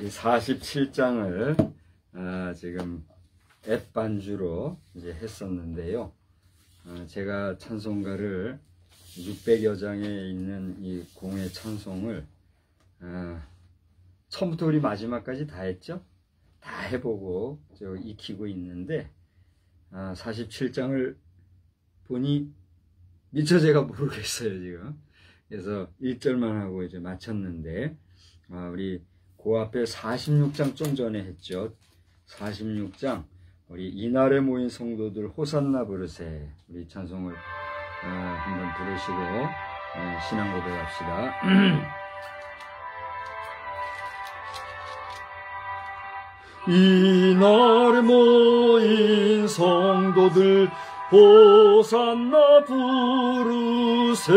이 47장을 지금 앱 반주로 이제 했었는데요. 제가 찬송가를 600여 장에 있는 이 공예 찬송을 처음부터 우리 마지막까지 다 했죠. 다 해보고 익히고 있는데 47장을 보니 미처 제가 모르겠어요 지금. 그래서 1절만 하고 이제 마쳤는데 우리 그 앞에 46장 좀 전에 했죠. 46장 우리 이날에 모인 성도들 호산나 부르세, 우리 찬송을 한번 부르시고 신앙 고백합시다. 이날에 모인 성도들 호산나 부르세,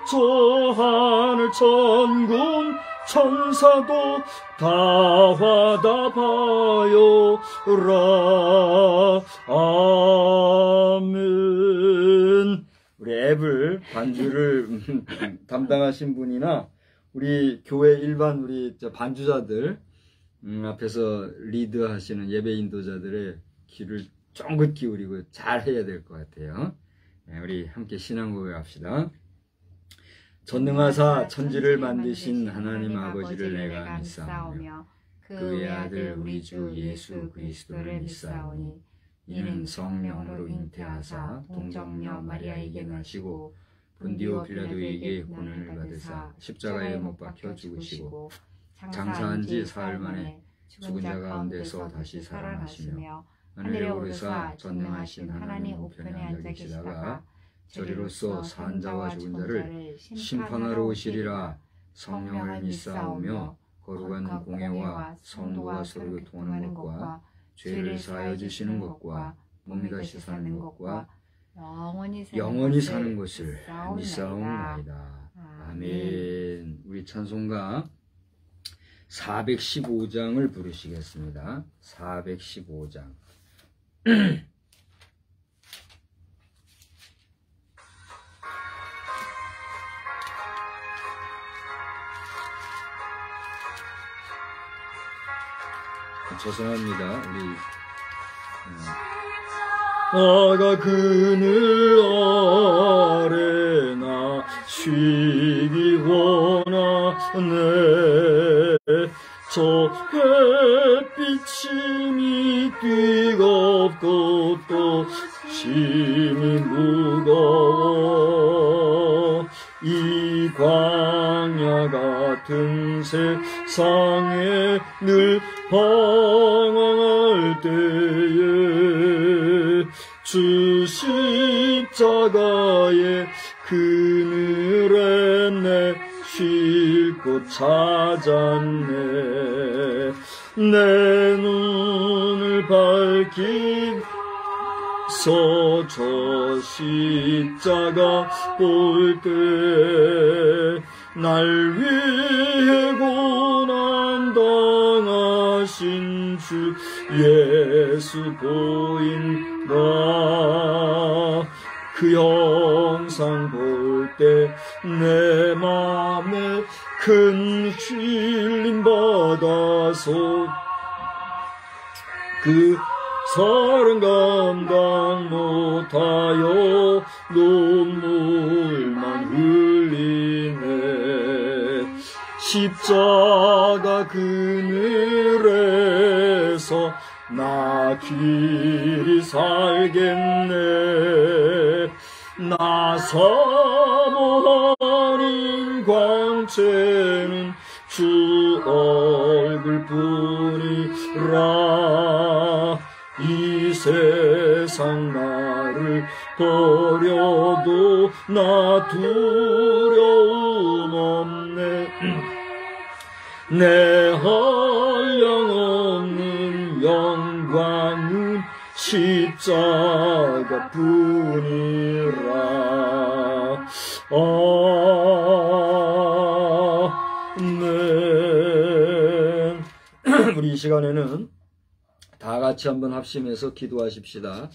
저 하늘 천군 천사도 다 화답하여라. 아멘. 우리 앱을 반주를 담당하신 분이나 우리 교회 일반 우리 반주자들 앞에서 리드하시는 예배 인도자들의 귀를 쫑긋 기울이고 잘 해야 될 것 같아요. 우리 함께 신앙 고백합시다. 전능하사 천지를 만드신 하나님 아버지를 내가 믿사오며 그의 아들 우리 주 예수 그리스도를 믿사오니 이는 성령으로 잉태하사 동정녀 마리아에게 나시고 본디오 빌라도에게 고난을 받으사 십자가에 못 박혀 죽으시고 장사한 지 사흘 만에 죽은 자 가운데서 다시 살아나시며 하늘에 오르사 전능하신 하나님 우편에 앉아 계시다가 저리로서 산 자와 죽은 자를 심판하러 오시리라. 성령을 믿사오며 거룩한 공예와 성도가 서로 교통하는 것과 죄를 사하여 주시는 것과 몸이 다시 사는 것과 영원히 사는 것을 믿사옵나이다. 아멘. 우리 찬송가 415장을 부르시겠습니다. 415장. 죄송합니다. 우리 아가 그늘 아래 나 쉬기 원하네. 저 햇빛이 뜨겁고 또 심이 무거워. 이 광야 같은 세상에 늘 방황할 때에 주 십자가의 그늘에 내 쉴 곳 찾았네. 내 눈을 밝히소 저 십자가 볼 때 날 위해 고난 당하신 주 예수 보인다. 그 영상 볼 때 내 맘에 큰 힐림 받아서 그 사랑 감당 못하여 눈물만 흘리네. 십자가 그늘에서 나 길이 살겠네. 나 사모하는 광채는 주 얼굴뿐이라. 이 세상 나를 버려도 나 두려움 없네. 내 한량없는 영광은 십자가 뿐이라. 아멘. 우리 이 시간에는 다 같이 한번 합심해서 기도하십시다.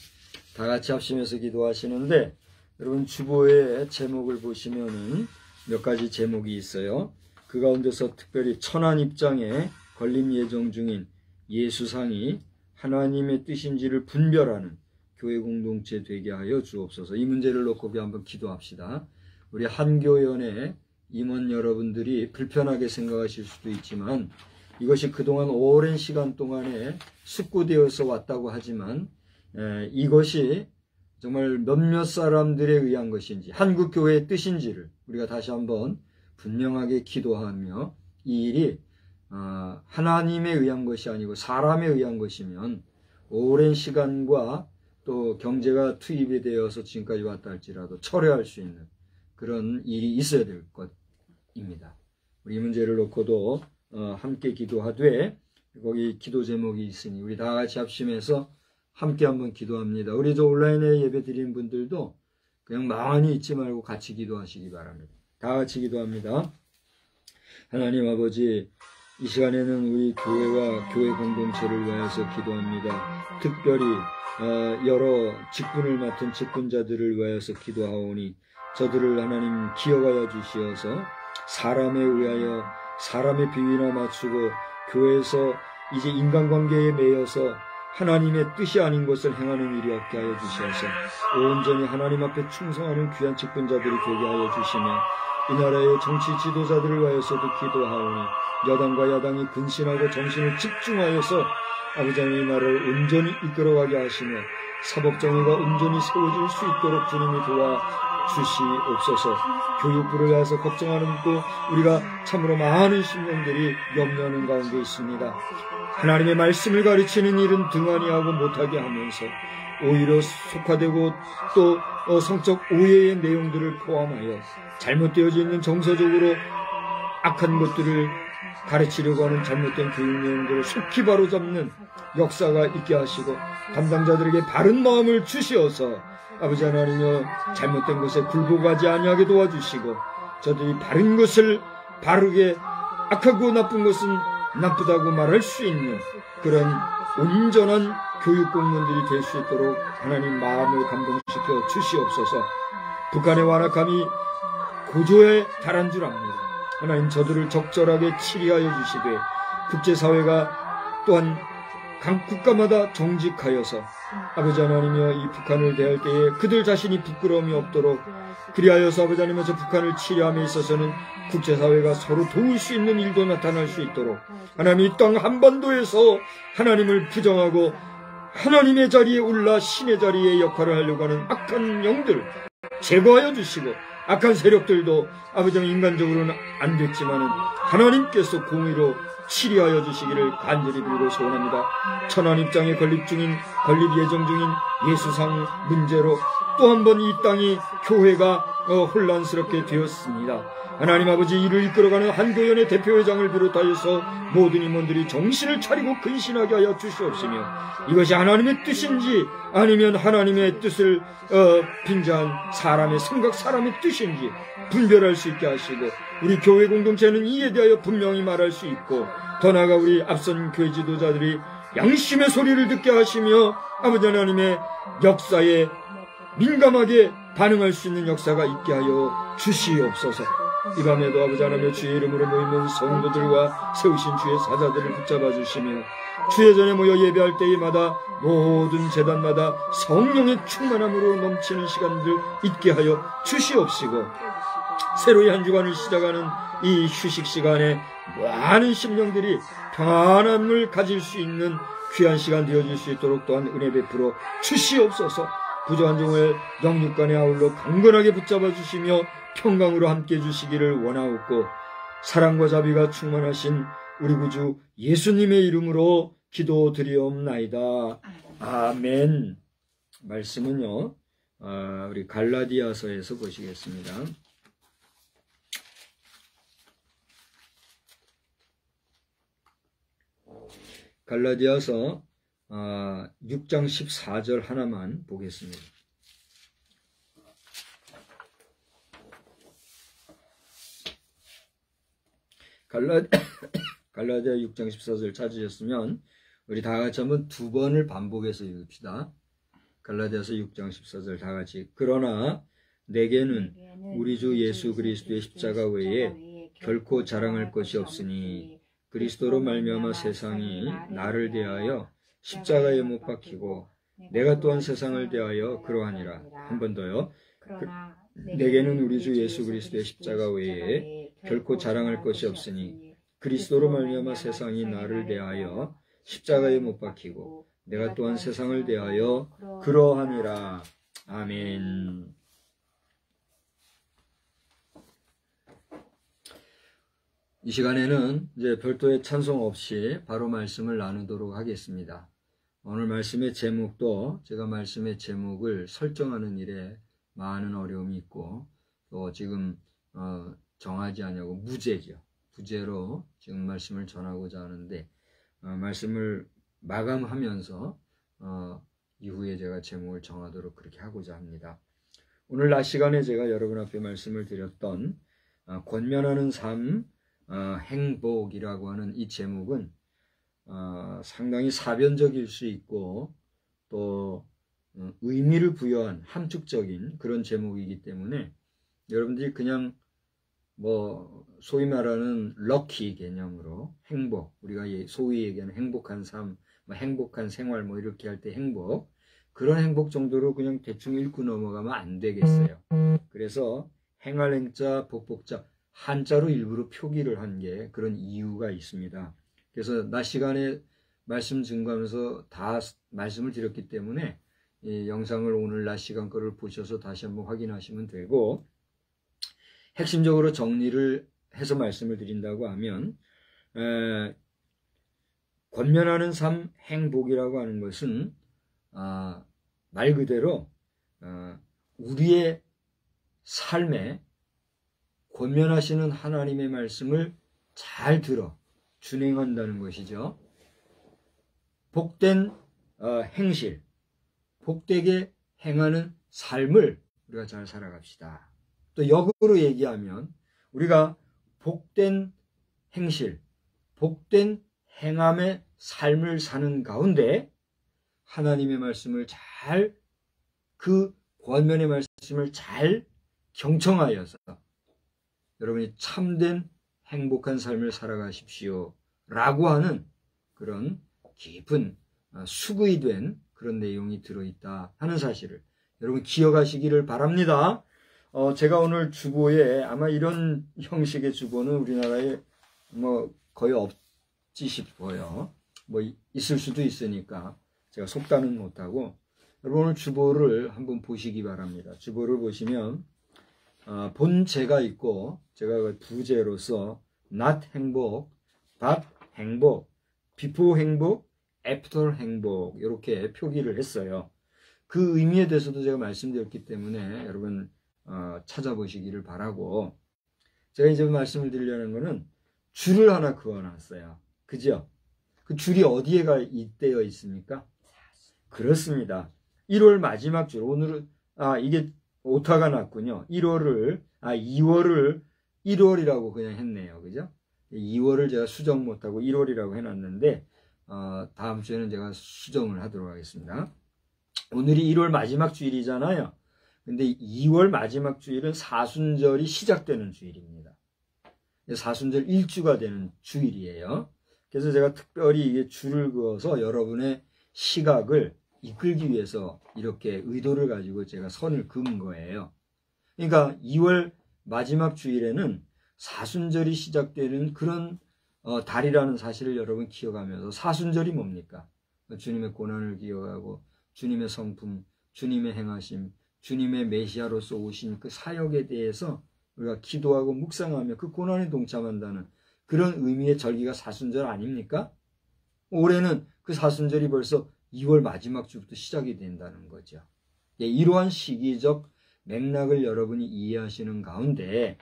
다 같이 합심해서 기도하시는데, 여러분 주보의 제목을 보시면은 몇 가지 제목이 있어요. 그 가운데서 특별히 천안 입장에 건립 예정 중인 예수상이 하나님의 뜻인지를 분별하는 교회 공동체 되게 하여 주옵소서. 이 문제를 놓고 우리 한번 기도합시다. 우리 한교연의 임원 여러분들이 불편하게 생각하실 수도 있지만 이것이 그동안 오랜 시간 동안에 숙고되어서 왔다고 하지만 이것이 정말 몇몇 사람들에 의한 것인지 한국교회의 뜻인지를 우리가 다시 한번 분명하게 기도하며 이 일이 하나님에 의한 것이 아니고 사람에 의한 것이면 오랜 시간과 또 경제가 투입이 되어서 지금까지 왔다 할지라도 철회할 수 있는 그런 일이 있어야 될 것입니다. 우리 이 문제를 놓고도 함께 기도하되 거기 기도 제목이 있으니 우리 다 같이 합심해서 함께 한번 기도합니다. 우리 저 온라인에 예배 드리는 분들도 그냥 멍하니 있지 말고 같이 기도하시기 바랍니다. 다 같이 기도합니다. 하나님 아버지, 이 시간에는 우리 교회와 교회 공동체를 위하여서 기도합니다. 특별히 여러 직분을 맡은 직분자들을 위하여서 기도하오니 저들을 하나님 기억하여 주시어서 사람에 의하여 사람의 비위나 맞추고 교회에서 이제 인간관계에 매여서 하나님의 뜻이 아닌 것을 행하는 일이 없게 하여 주시어서 온전히 하나님 앞에 충성하는 귀한 직분자들이 되게 하여 주시며 이 나라의 정치 지도자들을 위하여서도 기도하오니 여당과 야당이 근신하고 정신을 집중하여서 아버지 하나님 이 나라를 온전히 이끌어가게 하시며 사법정의가 온전히 세워질 수 있도록 주님이 도와주시옵소서. 교육부를 위해서 걱정하는 또 우리가 참으로 많은 신령들이 염려하는 가운데 있습니다. 하나님의 말씀을 가르치는 일은 등한히 하고 못하게 하면서 오히려 속화되고 또 성적 오해의 내용들을 포함하여 잘못되어져 있는 정서적으로 악한 것들을 가르치려고 하는 잘못된 교육 내용들을 속히 바로잡는 역사가 있게 하시고 담당자들에게 바른 마음을 주시어서 아버지 하나님여 잘못된 것에 굴복하지 아니하게 도와주시고 저들이 바른 것을 바르게 악하고 나쁜 것은 나쁘다고 말할 수 있는 그런 온전한 교육 공무원들이 될 수 있도록 하나님 마음을 감동시켜 주시옵소서. 북한의 완악함이 고조에 달한 줄 압니다. 하나님 저들을 적절하게 치리하여 주시되 국제사회가 또한 각 국가마다 정직하여서 아버지 하나님여 이 북한을 대할 때에 그들 자신이 부끄러움이 없도록 그리하여서 아버지 하나님여 저 북한을 치료함에 있어서는 국제사회가 서로 도울 수 있는 일도 나타날 수 있도록 하나님 이 땅 한반도에서 하나님을 부정하고 하나님의 자리에 올라 신의 자리에 역할을 하려고 하는 악한 영들 제거하여 주시고 악한 세력들도 아버지 하나님 인간적으로는 안 됐지만은 하나님께서 공의로 치리하여 주시기를 간절히 빌고 소원합니다. 천안 입장에 건립 예정 중인 예수상 문제로 또 한 번 이 땅이 교회가 혼란스럽게 되었습니다. 하나님 아버지 이를 이끌어가는 한교연의 대표회장을 비롯하여서 모든 임원들이 정신을 차리고 근신하게 하여 주시옵시며 이것이 하나님의 뜻인지 아니면 하나님의 뜻을 빙자한 사람의 생각 사람의 뜻인지 분별할 수 있게 하시고 우리 교회 공동체는 이에 대하여 분명히 말할 수 있고 더 나아가 우리 앞선 교회 지도자들이 양심의 소리를 듣게 하시며 아버지 하나님의 역사에 민감하게 반응할 수 있는 역사가 있게 하여 주시옵소서. 이 밤에도 아버지 하나님의 주의 이름으로 모이는 성도들과 세우신 주의 사자들을 붙잡아 주시며 주의 전에 모여 예배할 때마다 모든 제단마다 성령의 충만함으로 넘치는 시간들 있게 하여 주시옵시고 새로이 한 주간을 시작하는 이 휴식 시간에 많은 심령들이 평안함을 가질 수 있는 귀한 시간 되어질 수 있도록 또한 은혜 베풀어 주시옵소서. 부족한 종을 영육간에 아울러 강건하게 붙잡아 주시며 평강으로 함께 해주시기를 원하옵고 사랑과 자비가 충만하신 우리 구주 예수님의 이름으로 기도드리옵나이다. 아멘. 말씀은요 우리 갈라디아서에서 보시겠습니다. 갈라디아서 6장 14절 하나만 보겠습니다. 갈라디아 6장 14절 찾으셨으면 우리 다 같이 한번 두 번을 반복해서 읽읍시다. 갈라디아서 6장 14절 다 같이. 그러나 내게는 우리 주 예수 그리스도의 십자가 외에 결코 자랑할 것이 없으니 그리스도로 말미암아 세상이 나를 대하여 십자가에 못 박히고 내가 또한 세상을 대하여 그러하니라. 한 번 더요. 내게는 우리 주 예수 그리스도의 십자가 외에 결코 자랑할 것이 없으니 그리스도로 말미암아 세상이 나를 대하여 십자가에 못 박히고 내가 또한 세상을 대하여 그러하니라. 아멘. 이 시간에는 이제 별도의 찬송 없이 바로 말씀을 나누도록 하겠습니다. 오늘 말씀의 제목도 제가 말씀의 제목을 설정하는 일에 많은 어려움이 있고 또 지금 정하지 않냐고 무제죠. 부제로 지금 말씀을 전하고자 하는데 말씀을 마감하면서 이후에 제가 제목을 정하도록 그렇게 하고자 합니다. 오늘 낮 시간에 제가 여러분 앞에 말씀을 드렸던 권면하는 삶 행복이라고 하는 이 제목은 상당히 사변적일 수 있고 또 의미를 부여한 함축적인 그런 제목이기 때문에 여러분들이 그냥 뭐 소위 말하는 럭키 개념으로 행복, 우리가 소위 얘기하는 행복한 삶, 뭐 행복한 생활 뭐 이렇게 할 때 행복, 그런 행복 정도로 그냥 대충 읽고 넘어가면 안 되겠어요. 그래서 행할 행자 복복자 한자로 일부러 표기를 한 게 그런 이유가 있습니다. 그래서 낮 시간에 말씀 증거하면서 다 말씀을 드렸기 때문에 이 영상을 오늘 낮 시간 거를 보셔서 다시 한번 확인하시면 되고, 핵심적으로 정리를 해서 말씀을 드린다고 하면 권면하는 삶 행복이라고 하는 것은 말 그대로 우리의 삶에 권면하시는 하나님의 말씀을 잘 들어 준행한다는 것이죠. 복된 행실, 복되게 행하는 삶을 우리가 잘 살아갑시다. 또 역으로 얘기하면 우리가 복된 행실, 복된 행함의 삶을 사는 가운데 하나님의 말씀을 잘, 그 권면의 말씀을 잘 경청하여서 여러분이 참된 행복한 삶을 살아가십시오 라고 하는 그런 깊은 수구이 된 그런 내용이 들어있다 하는 사실을 여러분 기억하시기를 바랍니다. 제가 오늘 주보에 아마 이런 형식의 주보는 우리나라에 뭐 거의 없지 싶어요. 뭐 있을 수도 있으니까 제가 속다는 못하고, 여러분 오늘 주보를 한번 보시기 바랍니다. 주보를 보시면 본제가 있고 제가 부제로서 not 행복, but 행복, before 행복, after 행복 이렇게 표기를 했어요. 그 의미에 대해서도 제가 말씀드렸기 때문에 여러분 찾아보시기를 바라고, 제가 이제 말씀을 드리려는 거는 줄을 하나 그어놨어요. 그죠? 그 줄이 어디에 되어 있습니까? 그렇습니다. 1월 마지막 줄. 오늘은 이게 오타가 났군요. 2월을 1월이라고 그냥 했네요. 그죠? 2월을 제가 수정 못하고 1월이라고 해놨는데 다음 주에는 제가 수정을 하도록 하겠습니다. 오늘이 1월 마지막 주일이잖아요. 근데 2월 마지막 주일은 사순절이 시작되는 주일입니다. 사순절 1주가 되는 주일이에요. 그래서 제가 특별히 이게 줄을 그어서 여러분의 시각을 이끌기 위해서 이렇게 의도를 가지고 제가 선을 그은 거예요. 그러니까 2월 마지막 주일에는 사순절이 시작되는 그런 달이라는 사실을 여러분 기억하면서, 사순절이 뭡니까? 주님의 고난을 기억하고 주님의 성품, 주님의 행하심, 주님의 메시아로서 오신 그 사역에 대해서 우리가 기도하고 묵상하며 그 고난에 동참한다는 그런 의미의 절기가 사순절 아닙니까? 올해는 그 사순절이 벌써 2월 마지막 주부터 시작이 된다는 거죠. 이러한 시기적 맥락을 여러분이 이해하시는 가운데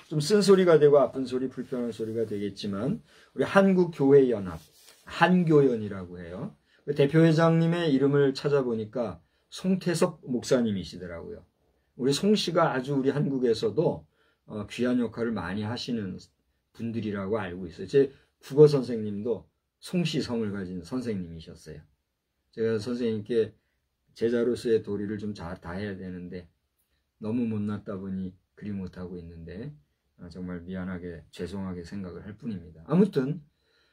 좀 쓴소리가 되고 아픈 소리, 불편한 소리가 되겠지만, 우리 한국교회연합, 한교연이라고 해요. 그 대표회장님의 이름을 찾아보니까 송태섭 목사님이시더라고요. 우리 송 씨가 아주 우리 한국에서도 귀한 역할을 많이 하시는 분들이라고 알고 있어요. 제 국어 선생님도 송 씨 성을 가진 선생님이셨어요. 제가 선생님께 제자로서의 도리를 좀 다 해야 되는데 너무 못났다 보니 그리 못하고 있는데 정말 미안하게 죄송하게 생각을 할 뿐입니다. 아무튼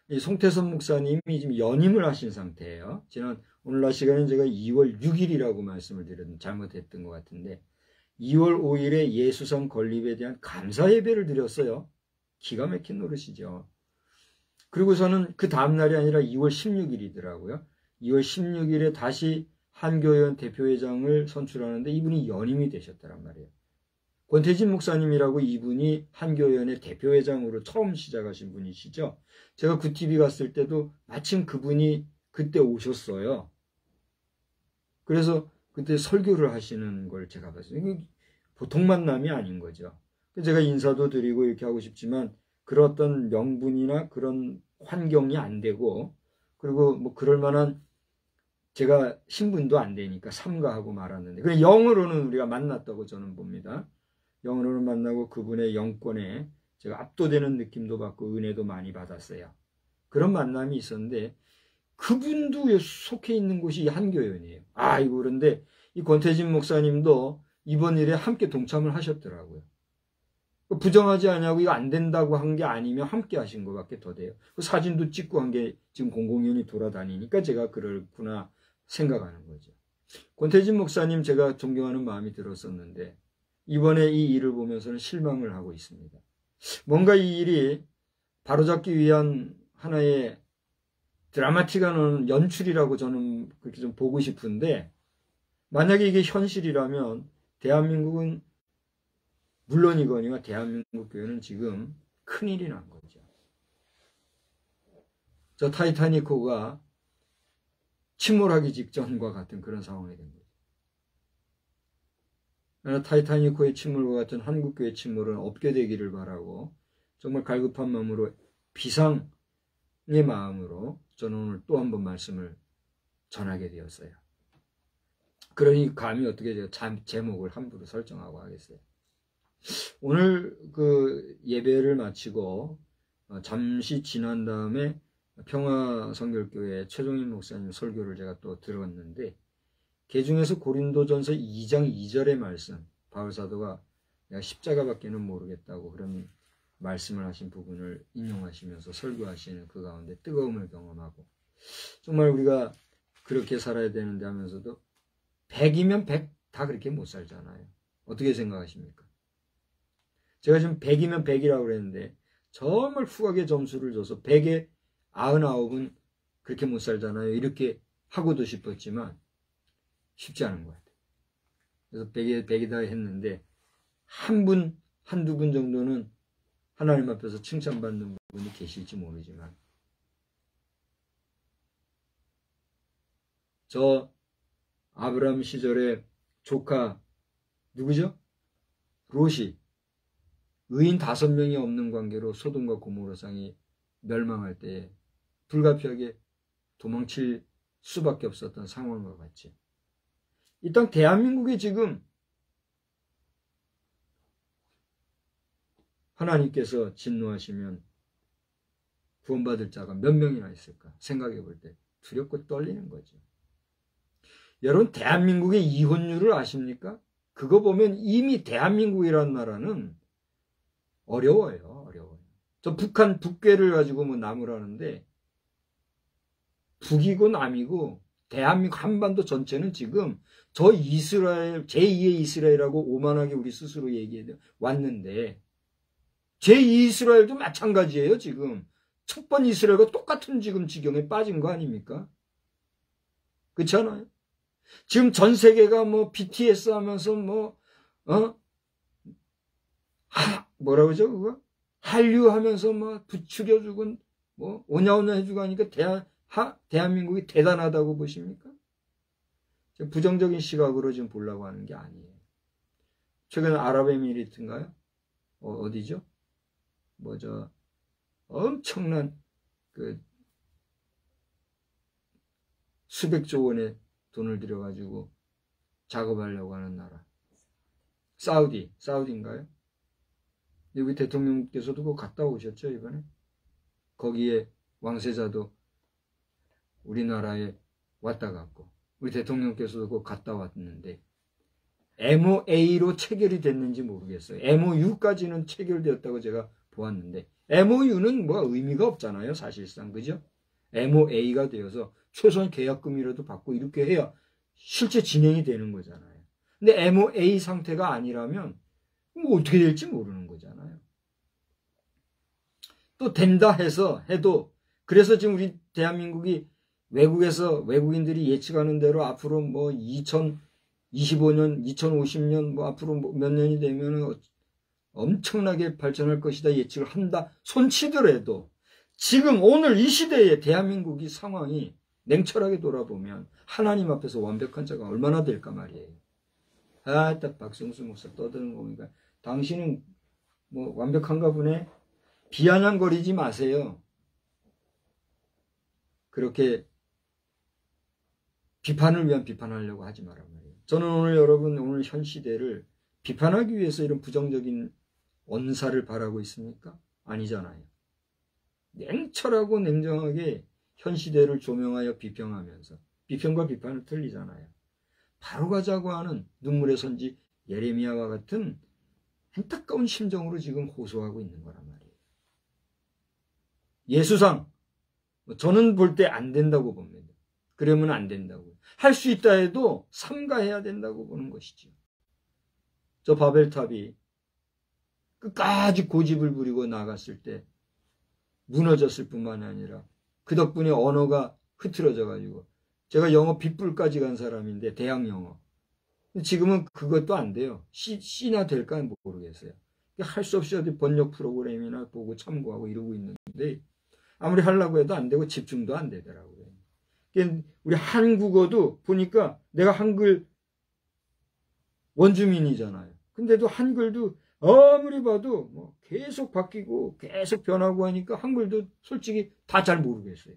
이 송태선 목사님이 지금 연임을 하신 상태예요. 오늘날 시간에 제가 2월 6일이라고 말씀을 드렸는데 잘못했던 것 같은데 2월 5일에 예수상 건립에 대한 감사 예배를 드렸어요. 기가 막힌 노릇이죠. 그리고서는 그 다음날이 아니라 2월 16일이더라고요. 2월 16일에 다시 한교회원 대표회장을 선출하는데 이분이 연임이 되셨더란 말이에요. 권태진 목사님이라고 이분이 한교회원의 대표회장으로 처음 시작하신 분이시죠. 제가 굿TV 갔을 때도 마침 그분이 그때 오셨어요. 그래서 그때 설교를 하시는 걸 제가 봤어요. 이게 보통 만남이 아닌 거죠. 제가 인사도 드리고 이렇게 하고 싶지만 그런 어떤 명분이나 그런 환경이 안 되고 그리고 뭐 그럴 만한 제가 신분도 안 되니까 삼가하고 말았는데 그래 영으로는 우리가 만났다고 저는 봅니다. 영으로는 만나고 그분의 영권에 제가 압도되는 느낌도 받고 은혜도 많이 받았어요. 그런 만남이 있었는데 그분도 속해 있는 곳이 한교회원이에요. 아이고 그런데 이 권태진 목사님도 이번 일에 함께 동참을 하셨더라고요. 부정하지 않냐고 이거 안 된다고 한 게 아니면 함께 하신 것밖에 더 돼요. 그 사진도 찍고 한 게 지금 공공연히 돌아다니니까 제가 그렇구나 생각하는 거죠. 권태진 목사님 제가 존경하는 마음이 들었었는데 이번에 이 일을 보면서는 실망을 하고 있습니다. 뭔가 이 일이 바로잡기 위한 하나의 드라마틱한 연출이라고 저는 그렇게 좀 보고 싶은데 만약에 이게 현실이라면 대한민국은 물론이거니와 대한민국 교회는 지금 큰일이 난 거죠. 저 타이타닉호가 침몰하기 직전과 같은 그런 상황이 된 거죠. 타이타닉호의 침몰과 같은 한국교회 침몰은 없게 되기를 바라고 정말 갈급한 마음으로 비상의 마음으로 저는 오늘 또 한 번 말씀을 전하게 되었어요. 그러니 감히 어떻게 제가 제목을 함부로 설정하고 하겠어요. 오늘 그 예배를 마치고 잠시 지난 다음에 평화성결교회 최종인 목사님 설교를 제가 또 들었는데 그 중에서 고린도전서 2장 2절의 말씀 바울사도가 내가 십자가밖에는 모르겠다고 그런 말씀을 하신 부분을 인용하시면서 설교하시는 그 가운데 뜨거움을 경험하고 정말 우리가 그렇게 살아야 되는데 하면서도 100이면 100 다 그렇게 못 살잖아요. 어떻게 생각하십니까? 제가 지금 100이면 100이라고 그랬는데 정말 후하게 점수를 줘서 100에 99은 그렇게 못 살잖아요. 이렇게 하고도 싶었지만 쉽지 않은 것 같아요. 그래서 100에 100이다 했는데 한두 분 정도는 하나님 앞에서 칭찬받는 분이 계실지 모르지만 저 아브라함 시절에 조카 누구죠? 롯이 의인 5명이 없는 관계로 소돔과 고모라 상이 멸망할 때 불가피하게 도망칠 수밖에 없었던 상황과 같이 이 땅 대한민국에 지금 하나님께서 진노하시면 구원받을 자가 몇 명이나 있을까 생각해 볼 때 두렵고 떨리는 거죠. 여러분 대한민국의 이혼율을 아십니까? 그거 보면 이미 대한민국이라는 나라는 어려워요. 저 북한 북괴를 가지고 뭐 나무라는데 북이고 남이고 대한민국 한반도 전체는 지금 저 이스라엘 제2의 이스라엘이라고 오만하게 우리 스스로 얘기해 왔는데 제2 이스라엘도 마찬가지예요. 지금 첫 번 이스라엘과 똑같은 지금 지경에 빠진 거 아닙니까? 그렇지 않아요? 지금 전 세계가 뭐 BTS 하면서 뭐라고 그러죠 그거? 한류 하면서 뭐 부추겨주고 뭐 오냐오냐 해주고 하니까 대한민국이 대단하다고 보십니까? 부정적인 시각으로 지금 보려고 하는 게 아니에요. 최근에 아랍에미리트인가요? 어디죠? 엄청난 그 수백조 원의 돈을 들여가지고 작업하려고 하는 나라. 사우디인가요? 우리 대통령께서도 그거 갔다 오셨죠, 이번에? 거기에 왕세자도 우리나라에 왔다 갔고, 우리 대통령께서도 그거 갔다 왔는데, MOA로 체결이 됐는지 모르겠어요. MOU까지는 체결되었다고 제가 보았는데 MOU는 뭐 의미가 없잖아요. 사실상. 그죠? MOA가 되어서 최소한 계약금이라도 받고 이렇게 해야 실제 진행이 되는 거잖아요. 근데 MOA 상태가 아니라면 뭐 어떻게 될지 모르는 거잖아요. 또 된다 해도 그래서 지금 우리 대한민국이 외국에서 외국인들이 예측하는 대로 앞으로 뭐 2025년, 2050년 뭐 앞으로 몇 년이 되면 엄청나게 발전할 것이다 예측을 한다 손치더라도 지금 오늘 이 시대의 대한민국이 상황이 냉철하게 돌아보면 하나님 앞에서 완벽한 자가 얼마나 될까 말이에요. 딱 박성수 목사 떠드는 거 보니까 당신은 뭐 완벽한가 보네. 비아냥거리지 마세요. 그렇게 비판을 위한 비판하려고 하지 말란 말이에요. 저는 오늘 현 시대를 비판하기 위해서 이런 부정적인 언사를 바라고 있습니까? 아니잖아요. 냉철하고 냉정하게 현 시대를 조명하여 비평하면서 비평과 비판은 틀리잖아요. 바로 가자고 하는 눈물의 선지 예레미야와 같은 안타까운 심정으로 지금 호소하고 있는 거란 말이에요. 예수상 저는 볼 때 안 된다고 봅니다. 그러면 안 된다고. 할 수 있다 해도 삼가해야 된다고 보는 것이죠. 저 바벨탑이 끝까지 고집을 부리고 나갔을 때 무너졌을 뿐만 아니라 그 덕분에 언어가 흐트러져 가지고 제가 영어 빗불까지 간 사람인데 대학 영어 지금은 그것도 안 돼요. C나 될까 모르겠어요. 할 수 없이 어디 번역 프로그램이나 보고 참고하고 이러고 있는데 아무리 하려고 해도 안 되고 집중도 안 되더라고요. 우리 한국어도 보니까 내가 한글 원주민이잖아요. 근데도 한글도 아무리 봐도 뭐 계속 바뀌고 계속 변하고 하니까 한글도 솔직히 다 잘 모르겠어요.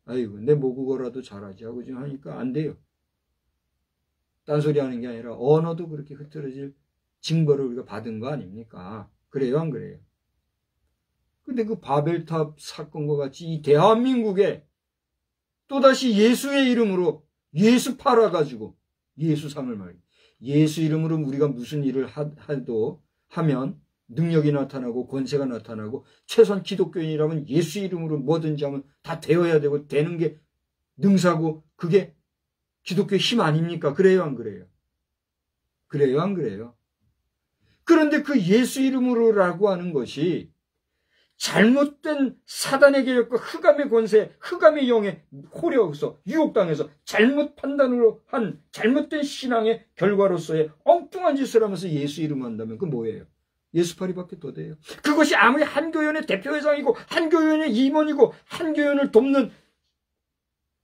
아이고 내 모국어라도 잘하지 하고 지금 하니까 안 돼요. 딴소리 하는 게 아니라 언어도 그렇게 흐트러질 징벌을 우리가 받은 거 아닙니까? 그래요 안 그래요? 근데 그 바벨탑 사건과 같이 이 대한민국에 또다시 예수의 이름으로 예수 팔아가지고 예수상을 말이에요. 예수 이름으로 우리가 무슨 일을 하면 능력이 나타나고 권세가 나타나고 최소한 기독교인이라면 예수 이름으로 뭐든지 하면 다 되어야 되고 되는 게 능사고 그게 기독교의 힘 아닙니까? 그래요 안 그래요? 그래요 안 그래요? 그런데 그 예수 이름으로라고 하는 것이 잘못된 사단의 계략과 흑암의 권세, 흑암의 영에 호려서 유혹당해서 잘못 판단으로 한 잘못된 신앙의 결과로서의 엉뚱한 짓을 하면서 예수 이름 한다면 그건 뭐예요? 예수파리밖에 더 돼요. 그것이 아무리 한교연의 대표회장이고 한교연의 임원이고 한교연을 돕는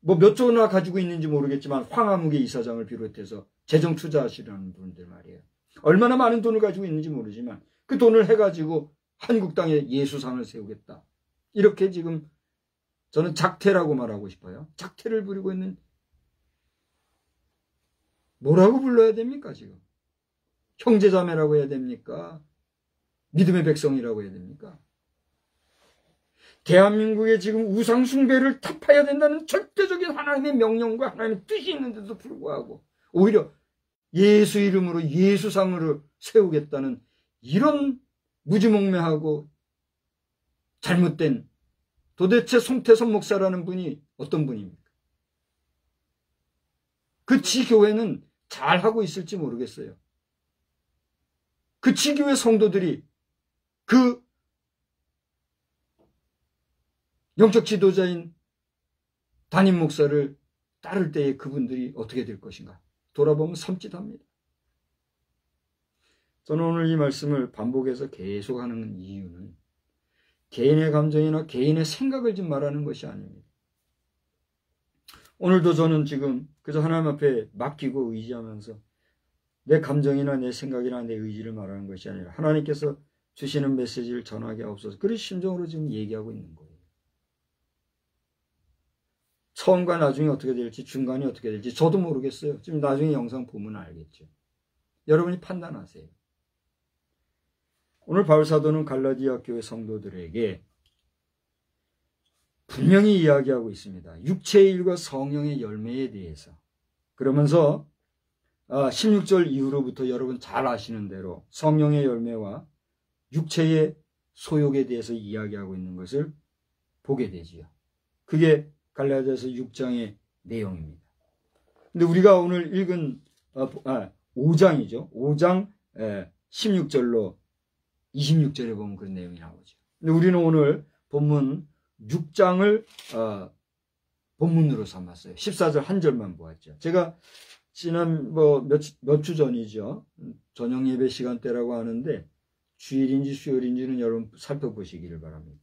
뭐 몇 조나 가지고 있는지 모르겠지만 황하무계 이사장을 비롯해서 재정 투자하시라는 분들 말이에요. 얼마나 많은 돈을 가지고 있는지 모르지만 그 돈을 해가지고 한국 땅에 예수상을 세우겠다. 이렇게 지금 저는 작태라고 말하고 싶어요. 작태를 부리고 있는 뭐라고 불러야 됩니까 지금? 형제자매라고 해야 됩니까? 믿음의 백성이라고 해야 됩니까? 대한민국에 지금 우상숭배를 타파해야 된다는 절대적인 하나님의 명령과 하나님의 뜻이 있는데도 불구하고 오히려 예수 이름으로 예수상으로 세우겠다는 이런 무지몽매하고 잘못된 도대체 송태선 목사라는 분이 어떤 분입니까? 그 지교회는 잘하고 있을지 모르겠어요. 그 지교회 성도들이 그 영적 지도자인 담임 목사를 따를 때에 그분들이 어떻게 될 것인가 돌아보면 섬찟합니다. 저는 오늘 이 말씀을 반복해서 계속하는 이유는 개인의 감정이나 개인의 생각을 좀 말하는 것이 아닙니다. 오늘도 저는 지금 그저 하나님 앞에 맡기고 의지하면서 내 감정이나 내 생각이나 내 의지를 말하는 것이 아니라 하나님께서 주시는 메시지를 전하게 하옵소서. 그런 심정으로 지금 얘기하고 있는 거예요. 처음과 나중에 어떻게 될지 중간이 어떻게 될지 저도 모르겠어요. 지금 나중에 영상 보면 알겠죠. 여러분이 판단하세요. 오늘 바울사도는 갈라디아 교회 성도들에게 분명히 이야기하고 있습니다. 육체의 일과 성령의 열매에 대해서. 그러면서 16절 이후로부터 여러분 잘 아시는 대로 성령의 열매와 육체의 소욕에 대해서 이야기하고 있는 것을 보게 되지요. 그게 갈라디아서 6장의 내용입니다. 근데 우리가 오늘 읽은 5장이죠. 5장 16절로 26절에 보면 그런 내용이 나오죠. 근데 우리는 오늘 본문 6장을 본문으로 삼았어요. 14절 한 절만 보았죠. 제가 지난 몇 주 전이죠. 저녁 예배 시간대라고 하는데 주일인지 수요일인지는 여러분 살펴보시기를 바랍니다.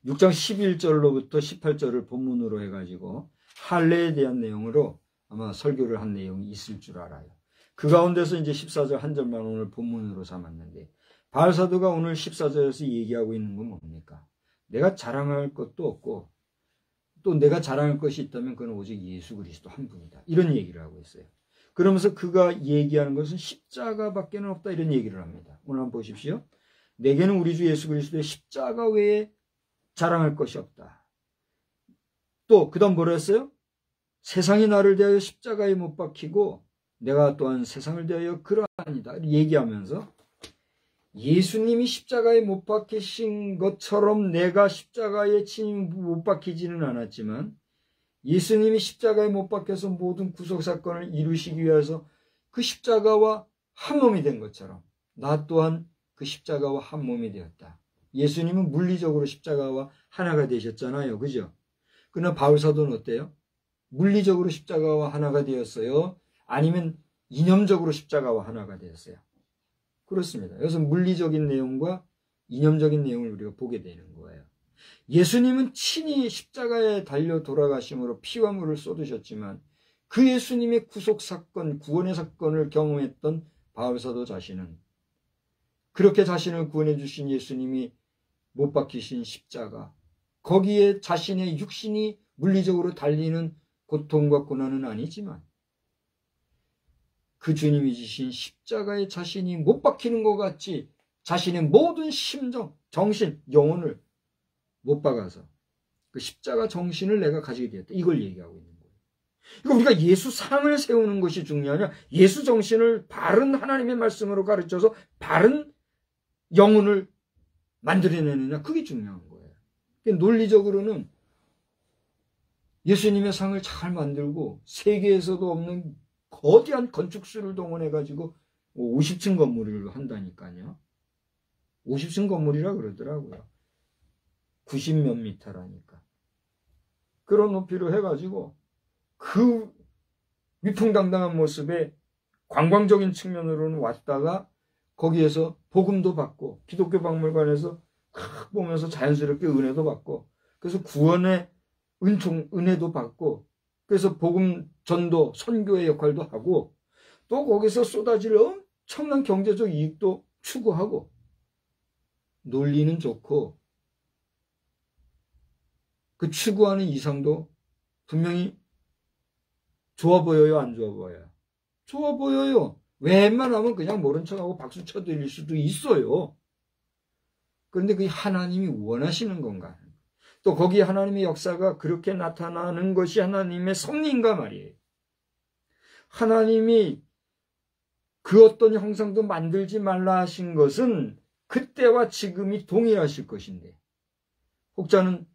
6장 11절로부터 18절을 본문으로 해가지고 할례에 대한 내용으로 아마 설교를 한 내용이 있을 줄 알아요. 그 가운데서 이제 14절 한 절만 오늘 본문으로 삼았는데 바울사도가 오늘 14절에서 얘기하고 있는 건 뭡니까? 내가 자랑할 것도 없고 또 내가 자랑할 것이 있다면 그건 오직 예수 그리스도 한 분이다. 이런 얘기를 하고 있어요. 그러면서 그가 얘기하는 것은 십자가밖에는 없다. 이런 얘기를 합니다. 오늘 한번 보십시오. 내게는 우리 주 예수 그리스도의 십자가 외에 자랑할 것이 없다. 또 그 다음 뭐라 했어요? 세상이 나를 대하여 십자가에 못 박히고 내가 또한 세상을 대하여 그러하니다. 얘기하면서 예수님이 십자가에 못 박히신 것처럼 내가 십자가에 친히 못 박히지는 않았지만 예수님이 십자가에 못 박혀서 모든 구속사건을 이루시기 위해서 그 십자가와 한 몸이 된 것처럼 나 또한 그 십자가와 한 몸이 되었다. 예수님은 물리적으로 십자가와 하나가 되셨잖아요. 그죠? 그러나 바울사도는 어때요? 물리적으로 십자가와 하나가 되었어요? 아니면 이념적으로 십자가와 하나가 되었어요? 그렇습니다. 여기서 물리적인 내용과 이념적인 내용을 우리가 보게 되는 거예요. 예수님은 친히 십자가에 달려 돌아가심으로 피와 물을 쏟으셨지만 그 예수님의 구속사건, 구원의 사건을 경험했던 바울사도 자신은 그렇게 자신을 구원해 주신 예수님이 못 박히신 십자가, 거기에 자신의 육신이 물리적으로 달리는 고통과 고난은 아니지만 그 주님이 지신 십자가에 자신이 못 박히는 것 같이 자신의 모든 심정, 정신, 영혼을 못 박아서 그 십자가 정신을 내가 가지게 되었다. 이걸 얘기하고 있는 거예요. 그러니까 우리가 예수 상을 세우는 것이 중요하냐? 예수 정신을 바른 하나님의 말씀으로 가르쳐서 바른 영혼을 만들어내느냐? 그게 중요한 거예요. 그러니까 논리적으로는 예수님의 상을 잘 만들고 세계에서도 없는 거대한 건축수를 동원해가지고 50층 건물을 한다니까요. 50층 건물이라 그러더라고요. 90몇 미터라니까. 그런 높이로 해가지고 그 위풍당당한 모습에 관광적인 측면으로는 왔다가 거기에서 복음도 받고 기독교 박물관에서 탁 보면서 자연스럽게 은혜도 받고 그래서 구원의 은혜도 받고 그래서 복음 전도 선교의 역할도 하고 또 거기서 쏟아질 엄청난 경제적 이익도 추구하고 논리는 좋고 그 추구하는 이상도 분명히 좋아 보여요, 안 좋아 보여요? 좋아 보여요. 웬만하면 그냥 모른 척하고 박수 쳐드릴 수도 있어요. 그런데 그게 하나님이 원하시는 건가? 또 거기 하나님의 역사가 그렇게 나타나는 것이 하나님의 섭리인가 말이에요. 하나님이 그 어떤 형상도 만들지 말라 하신 것은 그때와 지금이 동일하실 것인데 혹자는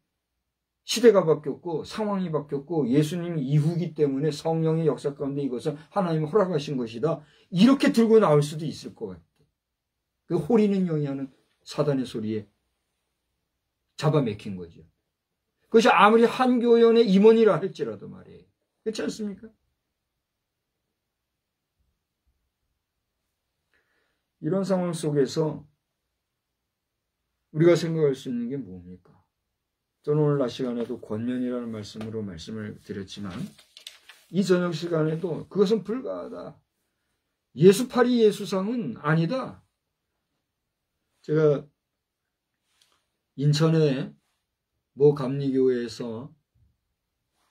시대가 바뀌었고 상황이 바뀌었고 예수님 이후기 때문에 성령의 역사 가운데 이것은 하나님이 허락하신 것이다. 이렇게 들고 나올 수도 있을 것 같아요. 그 호리는 영이 하는 사단의 소리에 잡아먹힌 거죠. 그것이 아무리 한 교연의 임원이라 할지라도 말이에요. 그렇지 않습니까? 이런 상황 속에서 우리가 생각할 수 있는 게 뭡니까? 저는 오늘 낮 시간에도 권면이라는 말씀으로 말씀을 드렸지만 이 저녁 시간에도 그것은 불가하다. 예수파리 예수상은 아니다. 제가 인천의 모 감리교회에서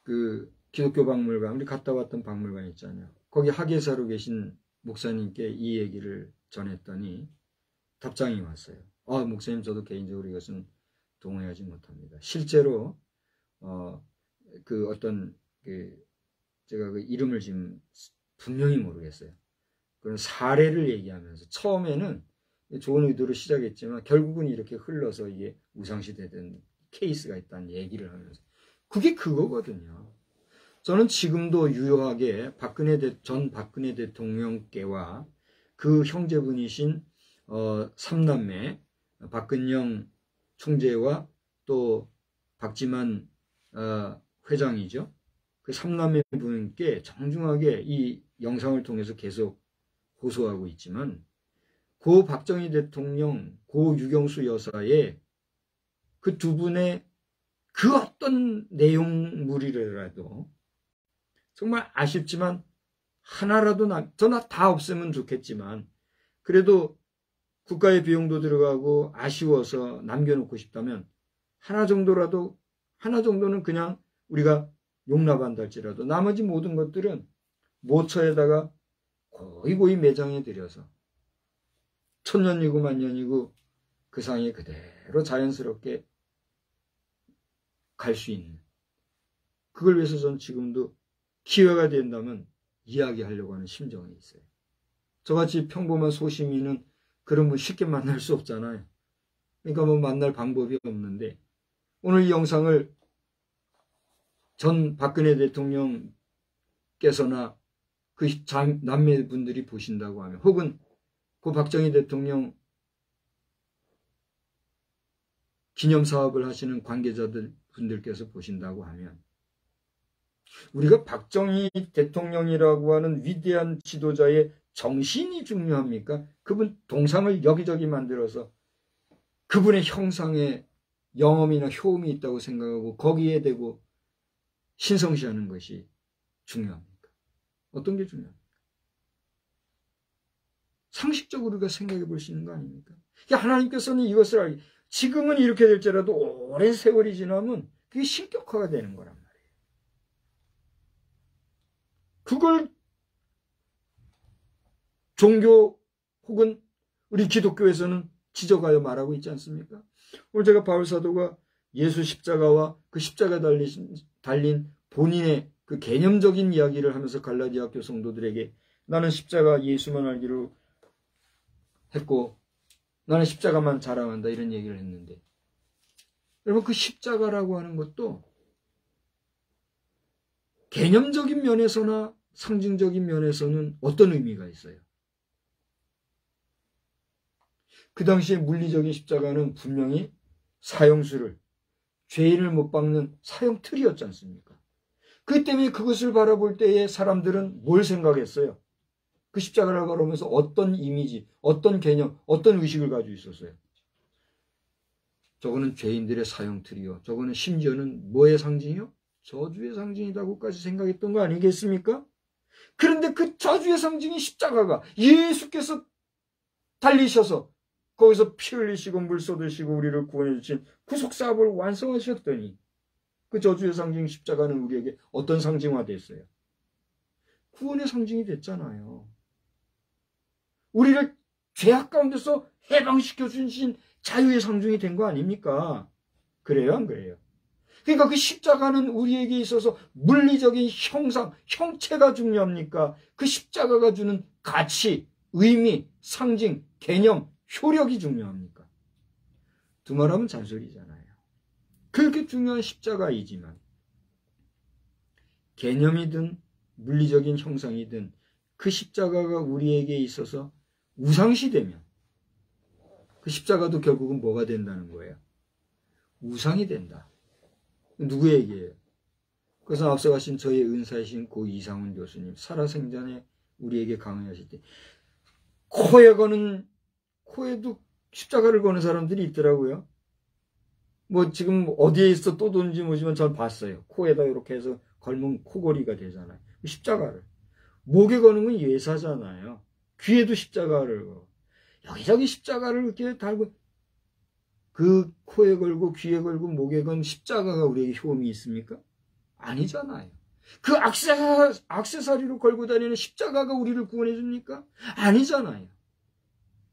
그 기독교 박물관, 우리 갔다 왔던 박물관 있잖아요. 거기 학예사로 계신 목사님께 이 얘기를 전했더니 답장이 왔어요. 목사님, 저도 개인적으로 이것은 동의하지 못합니다. 실제로 제가 그 이름을 지금 분명히 모르겠어요. 그런 사례를 얘기하면서 처음에는 좋은 의도로 시작했지만 결국은 이렇게 흘러서 이게 우상시대된 케이스가 있다는 얘기를 하면서 그게 그거거든요. 저는 지금도 유효하게 전 박근혜 대통령께와 그 형제분이신 삼남매 박근영 총재와 또 박지만 회장이죠. 그 삼남매 분께 정중하게 이 영상을 통해서 계속 호소하고 있지만 고 박정희 대통령, 고 유경수 여사의 그 두 분의 그 어떤 내용물이라도 정말 아쉽지만 하나라도 저나 다 없으면 좋겠지만 그래도 국가의 비용도 들어가고 아쉬워서 남겨놓고 싶다면 하나 정도는 그냥 우리가 용납한다 할지라도 나머지 모든 것들은 모처에다가 고이 매장해 들여서 천년이고 만년이고 그 상에 그대로 자연스럽게 갈 수 있는 그걸 위해서 전 지금도 기회가 된다면 이야기하려고 하는 심정이 있어요. 저같이 평범한 소시민은 그런 분 쉽게 만날 수 없잖아요. 그러니까 뭐 만날 방법이 없는데 오늘 이 영상을 전 박근혜 대통령께서나 그 남매분들이 보신다고 하면 혹은 그 박정희 대통령 기념사업을 하시는 관계자분들께서 보신다고 하면 우리가 박정희 대통령이라고 하는 위대한 지도자의 정신이 중요합니까? 그분 동상을 여기저기 만들어서 그분의 형상에 영험이나 효험이 있다고 생각하고 거기에 대고 신성시하는 것이 중요합니까? 어떤 게 중요합니까? 상식적으로 우리가 생각해 볼 수 있는 거 아닙니까? 하나님께서는 이것을 지금은 이렇게 될지라도 오랜 세월이 지나면 그게 신격화가 되는 거란 말이에요. 그걸 종교 혹은 우리 기독교에서는 지적하여 말하고 있지 않습니까? 오늘 제가 바울 사도가 예수 십자가와 그 십자가 달린 본인의 그 개념적인 이야기를 하면서 갈라디아 학교 성도들에게 나는 십자가 예수만 알기로 했고 나는 십자가만 자랑한다 이런 얘기를 했는데 여러분 그 십자가라고 하는 것도 개념적인 면에서나 상징적인 면에서는 어떤 의미가 있어요? 그 당시에 물리적인 십자가는 분명히 사형수를 죄인을 못 박는 사형틀이었지 않습니까? 그 때문에 그것을 바라볼 때에 사람들은 뭘 생각했어요? 그 십자가를 걸으면서 어떤 이미지, 어떤 개념, 어떤 의식을 가지고 있었어요? 저거는 죄인들의 사형틀이요. 저거는 심지어는 뭐의 상징이요? 저주의 상징이라고까지 생각했던 거 아니겠습니까? 그런데 그 저주의 상징이 십자가가 예수께서 달리셔서 거기서 피 흘리시고 물 쏟으시고 우리를 구원해 주신 구속사업을 완성하셨더니 그 저주의 상징 십자가는 우리에게 어떤 상징화됐어요? 구원의 상징이 됐잖아요. 우리를 죄악 가운데서 해방시켜 주신 자유의 상징이 된 거 아닙니까? 그래요? 안 그래요? 그러니까 그 십자가는 우리에게 있어서 물리적인 형상, 형체가 중요합니까? 그 십자가가 주는 가치, 의미, 상징, 개념, 효력이 중요합니까? 두말하면 잔소리잖아요. 그렇게 중요한 십자가이지만 개념이든 물리적인 형상이든 그 십자가가 우리에게 있어서 우상시되면 그 십자가도 결국은 뭐가 된다는 거예요? 우상이 된다. 누구 얘기예요? 그래서 앞서가신 저의 은사이신 고 이상훈 교수님 살아생전에 우리에게 강의하실 때 코에도 십자가를 거는 사람들이 있더라고요. 뭐 지금 어디에 있어 또 돈지 모지만 전 봤어요. 코에다 이렇게 해서 걸면 코걸이가 되잖아요. 십자가를. 목에 거는 건 예사잖아요. 귀에도 십자가를 걸어. 여기저기 십자가를 이렇게 달고 그 코에 걸고 귀에 걸고 목에 건 십자가가 우리에게 효험이 있습니까? 아니잖아요. 그 액세서리로 걸고 다니는 십자가가 우리를 구원해 줍니까? 아니잖아요.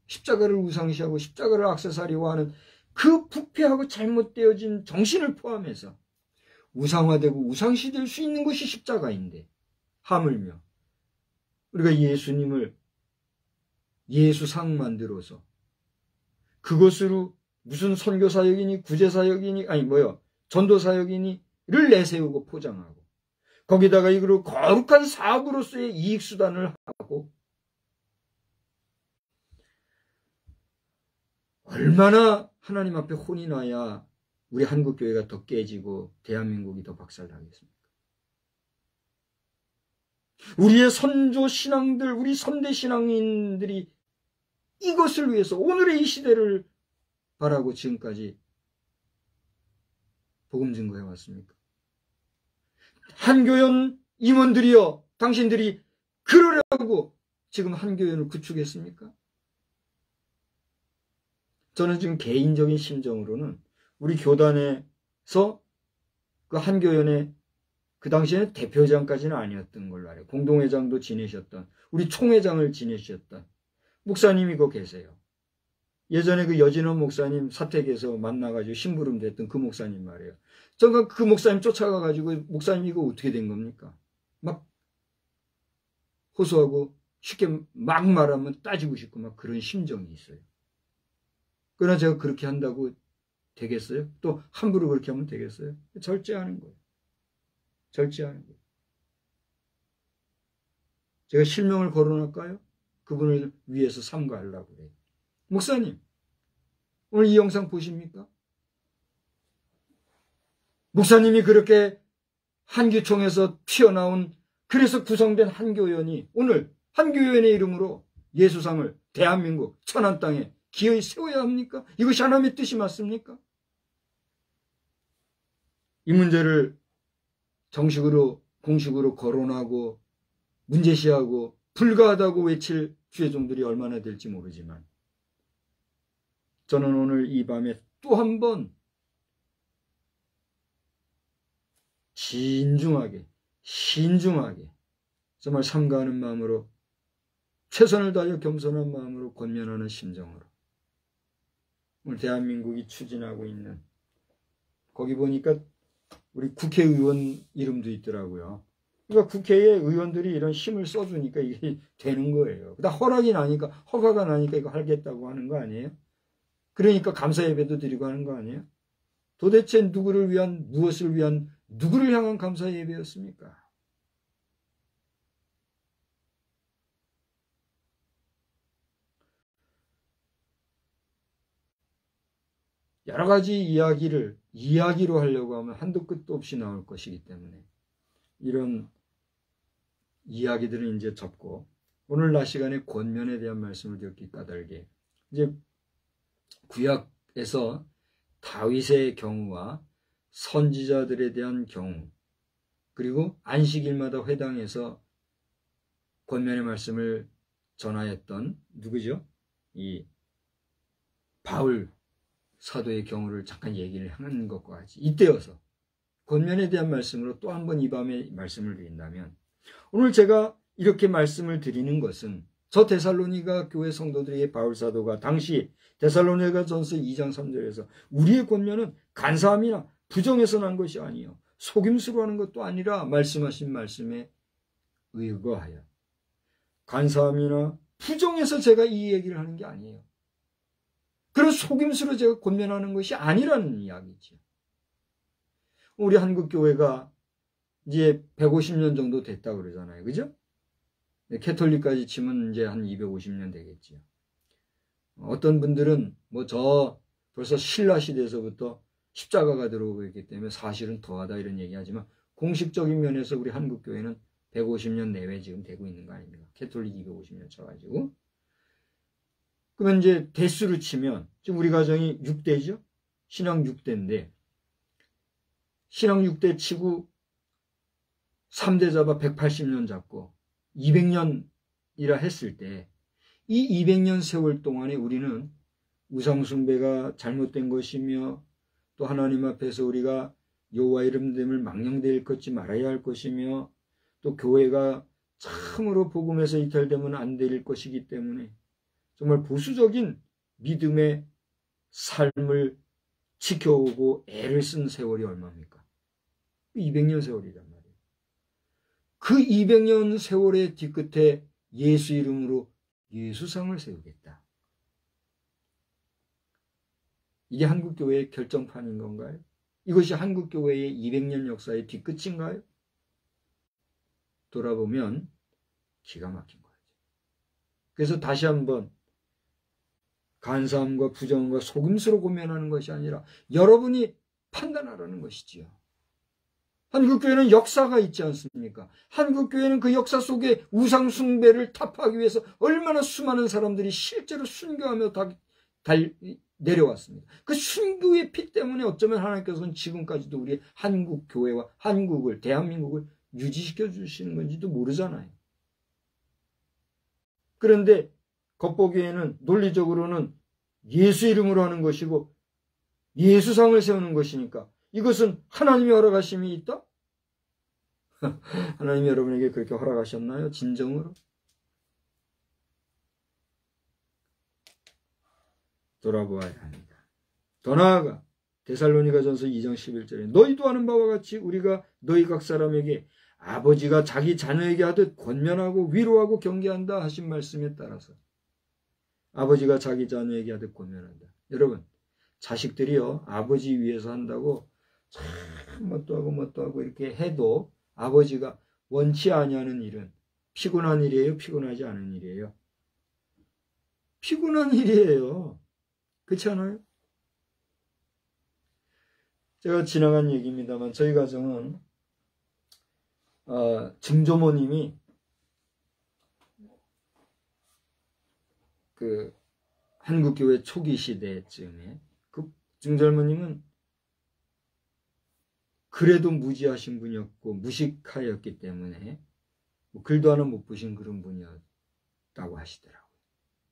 십자가를 우상시하고 십자가를 액세서리화하는 그 부패하고 잘못되어진 정신을 포함해서 우상화되고 우상시될 수 있는 것이 십자가인데 하물며 우리가 예수님을 예수상 만들어서 그것으로 무슨 선교사역이니 구제사역이니 전도사역이니를 내세우고 포장하고 거기다가 이거로 거룩한 사업으로서의 이익수단을 하고 얼마나 하나님 앞에 혼이 나야 우리 한국교회가 더 깨지고 대한민국이 더 박살나겠습니까? 우리의 선조 신앙들, 우리 선대 신앙인들이 이것을 위해서 오늘의 이 시대를 바라고 지금까지 복음 증거해 왔습니까? 한교연 임원들이여, 당신들이 그러려고 지금 한교연을 구축했습니까? 저는 지금 개인적인 심정으로는 우리 교단에서 그 한교연의 그 당시에는 대표장까지는 아니었던 걸로 알아요. 공동회장도 지내셨던, 우리 총회장을 지내셨던 목사님이 거 계세요. 예전에 그 여진원 목사님 사택에서 만나가지고 심부름 됐던 그 목사님 말이에요. 제가 그 목사님 쫓아가가지고 목사님 이거 어떻게 된 겁니까? 막 호소하고 쉽게 막 말하면 따지고 싶고 막 그런 심정이 있어요. 그러나 제가 그렇게 한다고 되겠어요? 또 함부로 그렇게 하면 되겠어요? 절제하는 거예요. 절제하는 거예요. 제가 실명을 거론할까요? 그분을 위해서 삼가하려고 그래요. 목사님, 오늘 이 영상 보십니까? 목사님이 그렇게 한교총에서 튀어나온, 그래서 구성된 한교연이 오늘 한교연의 이름으로 예수상을 대한민국 천안 땅에 기어이 세워야 합니까? 이것이 하나님의 뜻이 맞습니까? 이 문제를 정식으로 공식으로 거론하고 문제시하고 불가하다고 외칠 주회종들이 얼마나 될지 모르지만 저는 오늘 이 밤에 또 한 번 신중하게 정말 삼가하는 마음으로 최선을 다하여 겸손한 마음으로 권면하는 심정으로 오늘 대한민국이 추진하고 있는, 거기 보니까 우리 국회의원 이름도 있더라고요. 그러니까 국회의 의원들이 이런 힘을 써주니까 이게 되는 거예요. 그다음 허가가 나니까 이거 하겠다고 하는 거 아니에요? 그러니까 감사 예배도 드리고 하는 거 아니에요? 도대체 누구를 위한, 무엇을 위한, 누구를 향한 감사 예배였습니까? 여러 가지 이야기로 하려고 하면 한도 끝도 없이 나올 것이기 때문에 이런 이야기들은 이제 접고 오늘 낮 시간에 권면에 대한 말씀을 듣기 까닭에 이제 구약에서 다윗의 경우와 선지자들에 대한 경우, 그리고 안식일마다 회당에서 권면의 말씀을 전하였던 누구죠? 이 바울 사도의 경우를 잠깐 얘기를 하는 것과 같이 이때여서 권면에 대한 말씀으로 또 한 번 이 밤에 말씀을 드린다면, 오늘 제가 이렇게 말씀을 드리는 것은 저 데살로니가 교회 성도들에게 바울 사도가 당시 데살로니가 전서 2장 3절에서 우리의 권면은 간사함이나 부정에서 난 것이 아니요 속임수로 하는 것도 아니라 말씀하신 말씀에 의거하여, 간사함이나 부정에서 제가 이 얘기를 하는 게 아니에요. 그런 속임수로 제가 권면하는 것이 아니라는 이야기죠. 우리 한국교회가 이제 150년 정도 됐다고 그러잖아요. 그죠? 캐톨릭까지 치면 이제 한 250년 되겠지요. 어떤 분들은 벌써 신라 시대에서부터 십자가가 들어오고 있기 때문에 사실은 더하다 이런 얘기하지만 공식적인 면에서 우리 한국교회는 150년 내외 지금 되고 있는 거 아닙니까? 캐톨릭 250년 쳐가지고. 그러면 이제 대수를 치면 지금 우리 가정이 6대죠? 신앙 6대인데 신앙 6대 치고 3대 잡아 180년 잡고 200년이라 했을 때 이 200년 세월 동안에 우리는 우상숭배가 잘못된 것이며 또 하나님 앞에서 우리가 여호와 이름됨을 망령되이 걷지 말아야 할 것이며 또 교회가 참으로 복음에서 이탈되면 안 될 것이기 때문에 정말 보수적인 믿음의 삶을 지켜오고 애를 쓴 세월이 얼마입니까? 200년 세월이란 말이에요. 그 200년 세월의 뒤끝에 예수 이름으로 예수상을 세우겠다. 이게 한국교회의 결정판인 건가요? 이것이 한국교회의 200년 역사의 뒤끝인가요? 돌아보면 기가 막힌 거죠. 그래서 다시 한번 간사함과 부정과 속임수로 고면하는 것이 아니라 여러분이 판단하라는 것이지요. 한국교회는 역사가 있지 않습니까? 한국교회는 그 역사 속에 우상숭배를 타파하기 위해서 얼마나 수많은 사람들이 실제로 순교하며 내려왔습니다. 그 순교의 피 때문에 어쩌면 하나님께서는 지금까지도 우리 한국교회와 한국을, 대한민국을 유지시켜 주시는 건지도 모르잖아요. 그런데 겉보기에는 논리적으로는 예수 이름으로 하는 것이고 예수상을 세우는 것이니까 이것은 하나님의 허락하심이 있다? 하나님이 여러분에게 그렇게 허락하셨나요? 진정으로? 돌아보아야 합니다. 더 나아가 데살로니가전서 2장 11절에 너희도 아는 바와 같이 우리가 너희 각 사람에게 아버지가 자기 자녀에게 하듯 권면하고 위로하고 경계한다 하신 말씀에 따라서 아버지가 자기 자녀에게 하듯 권면한다. 여러분, 자식들이요 아버지 위해서 한다고 참 뭣도 하고 이렇게 해도 아버지가 원치 아니하는 일은 피곤한 일이에요? 피곤하지 않은 일이에요? 피곤한 일이에요. 그렇지 않아요? 제가 지나간 얘기입니다만 저희 가정은 증조모님이 그 한국교회 초기 시대쯤에 그 증조모님은 그래도 무지하신 분이었고 무식하였기 때문에 글도 하나 못 보신 그런 분이었다고 하시더라고요.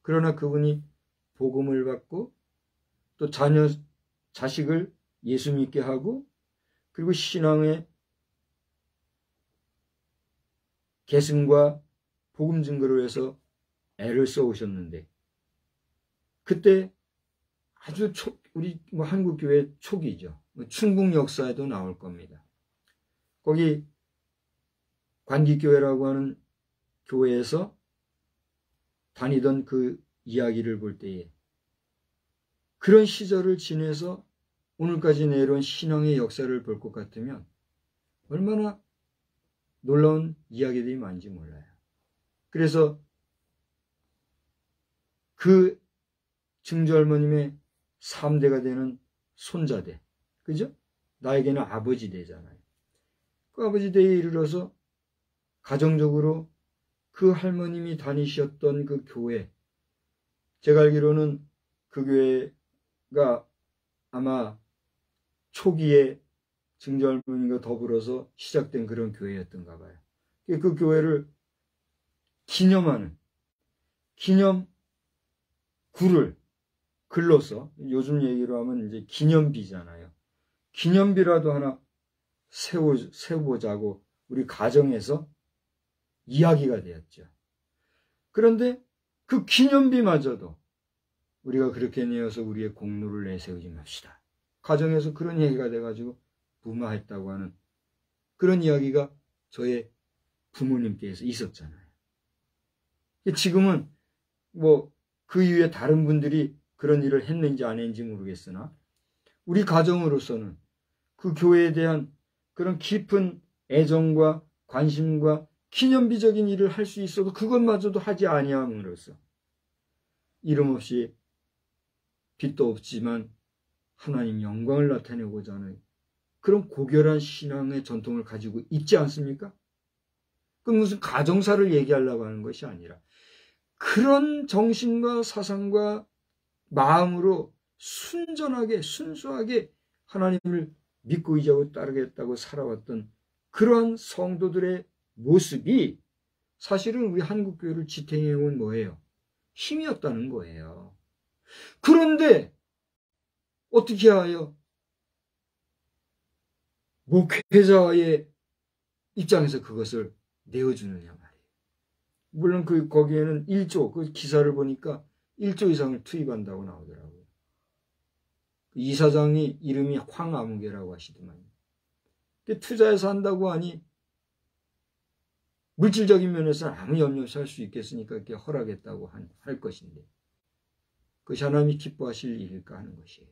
그러나 그분이 복음을 받고 또 자식을 예수 믿게 하고 그리고 신앙의 계승과 복음 증거를 위해서 애를 써오셨는데 그때 아주 우리 한국교회 초기죠. 충북 역사에도 나올 겁니다. 거기 관기교회라고 하는 교회에서 다니던 그 이야기를 볼 때에 그런 시절을 지내서 오늘까지 내려온 신앙의 역사를 볼 것 같으면 얼마나 놀라운 이야기들이 많은지 몰라요. 그래서 그 증조할머님의 3대가 되는 손자대, 그죠? 나에게는 아버지 대잖아요. 그 아버지 대에 이르러서 가정적으로 그 할머님이 다니셨던 그 교회, 제가 알기로는 그 교회가 아마 초기에 증조할머니가 더불어서 시작된 그런 교회였던가 봐요. 그 교회를 기념하는 기념구를 글로써 요즘 얘기로 하면 이제 기념비잖아요. 기념비라도 하나 세워보자고 우리 가정에서 이야기가 되었죠. 그런데 그 기념비마저도 우리가 그렇게 내어서 우리의 공로를 내세우지 맙시다. 가정에서 그런 얘기가 돼가지고 무마했다고 하는 그런 이야기가 저의 부모님께서 있었잖아요. 지금은 뭐 그 이후에 다른 분들이 그런 일을 했는지 안 했는지 모르겠으나 우리 가정으로서는 그 교회에 대한 그런 깊은 애정과 관심과 기념비적인 일을 할 수 있어도 그것마저도 하지 아니함으로써 이름 없이 빛도 없지만 하나님 영광을 나타내고자 하는 그런 고결한 신앙의 전통을 가지고 있지 않습니까? 그 무슨 가정사를 얘기하려고 하는 것이 아니라 그런 정신과 사상과 마음으로 순전하게 순수하게 하나님을 믿고 의지하고 따르겠다고 살아왔던 그러한 성도들의 모습이 사실은 우리 한국교회를 지탱해온 뭐예요? 힘이었다는 거예요. 그런데 어떻게 하여 목회자의 입장에서 그것을 내어주느냐 말이에요. 물론 거기에는 1조, 그 기사를 보니까 1조 이상을 투입한다고 나오더라고요. 이사장이 이름이 황아무개라고 하시더만요. 투자해서 한다고 하니 물질적인 면에서는 아무 염려 없이 할 수 있겠으니까 이렇게 허락했다고 할 것인데 그것이 하나님이 기뻐하실 일일까 하는 것이에요.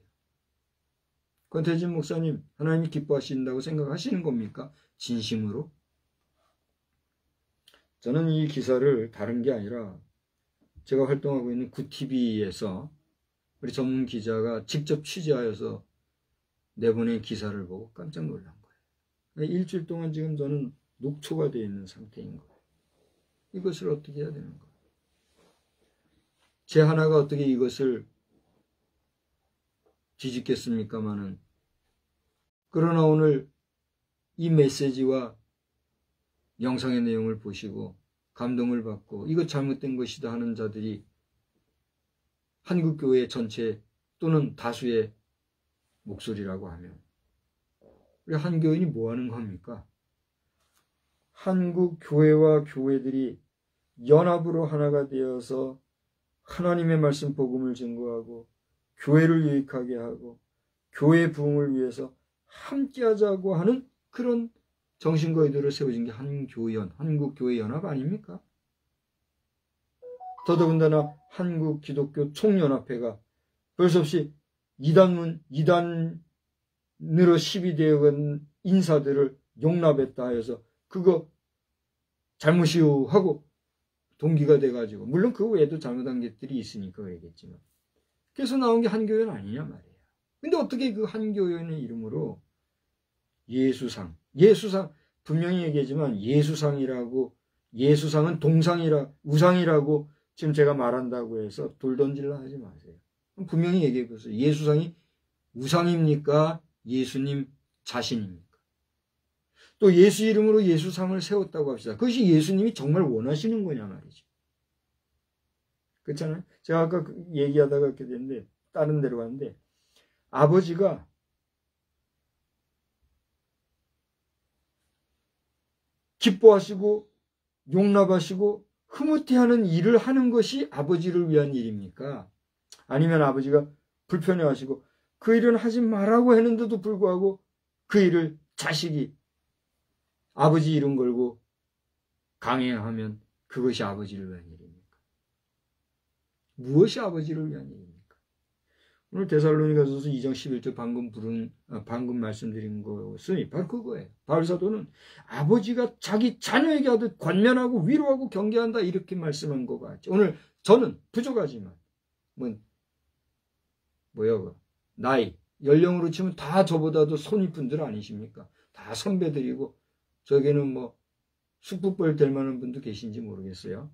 권태진 목사님, 하나님이 기뻐하신다고 생각하시는 겁니까? 진심으로? 저는 이 기사를 다른 게 아니라 제가 활동하고 있는 구TV에서 우리 전문 기자가 직접 취재하여서 내보낸 기사를 보고 깜짝 놀란 거예요. 일주일 동안 지금 저는 녹초가 되어 있는 상태인 거예요. 이것을 어떻게 해야 되는 거예요? 제 하나가 어떻게 이것을 뒤집겠습니까마는, 그러나 오늘 이 메시지와 영상의 내용을 보시고 감동을 받고 이것 잘못된 것이다 하는 자들이 한국교회 전체 또는 다수의 목소리라고 하면 우리 한교인이 뭐 하는 겁니까? 한국 교회와 교회들이 연합으로 하나가 되어서 하나님의 말씀 복음을 증거하고 교회를 유익하게 하고 교회 부흥을 위해서 함께하자고 하는 그런 정신과 의도로 세워진 게 한교연, 한국교회연합 아닙니까? 더더군다나 한국기독교 총연합회가 벌써 없이 이단으로 시비되어간 인사들을 용납했다 해서 그거 잘못이요 하고 동기가 돼가지고, 물론 그 외에도 잘못한 것들이 있으니까 그러겠지만, 그래서 나온 게 한교연 아니냐 말이에요. 근데 어떻게 그 한교연의 이름으로 예수상 분명히 얘기하지만 예수상은 우상이라고 지금 제가 말한다고 해서 돌 던질라 하지 마세요. 분명히 얘기해 보세요. 예수상이 우상입니까? 예수님 자신입니까? 또 예수 이름으로 예수상을 세웠다고 합시다. 그것이 예수님이 정말 원하시는 거냐 말이죠. 그렇잖아요. 제가 아까 얘기하다가 그렇게 됐는데 다른 데로 갔는데, 아버지가 기뻐하시고 용납하시고 흐뭇해하는 일을 하는 것이 아버지를 위한 일입니까? 아니면 아버지가 불편해하시고 그 일은 하지 말라고 했는데도 불구하고 그 일을 자식이 아버지 이름 걸고 강행하면 그것이 아버지를 위한 일입니까? 무엇이 아버지를 위한 일입니까? 오늘 데살로니가서서 2장 11절 방금 말씀드린 것은 바로 그거예요. 바울사도는 아버지가 자기 자녀에게 하듯 권면하고 위로하고 경계한다 이렇게 말씀한 거 같죠. 오늘 저는 부족하지만 나이 연령으로 치면 다 저보다도 손윗분들 아니십니까? 다 선배들이고 저에게는 숙부벌 될 만한 분도 계신지 모르겠어요.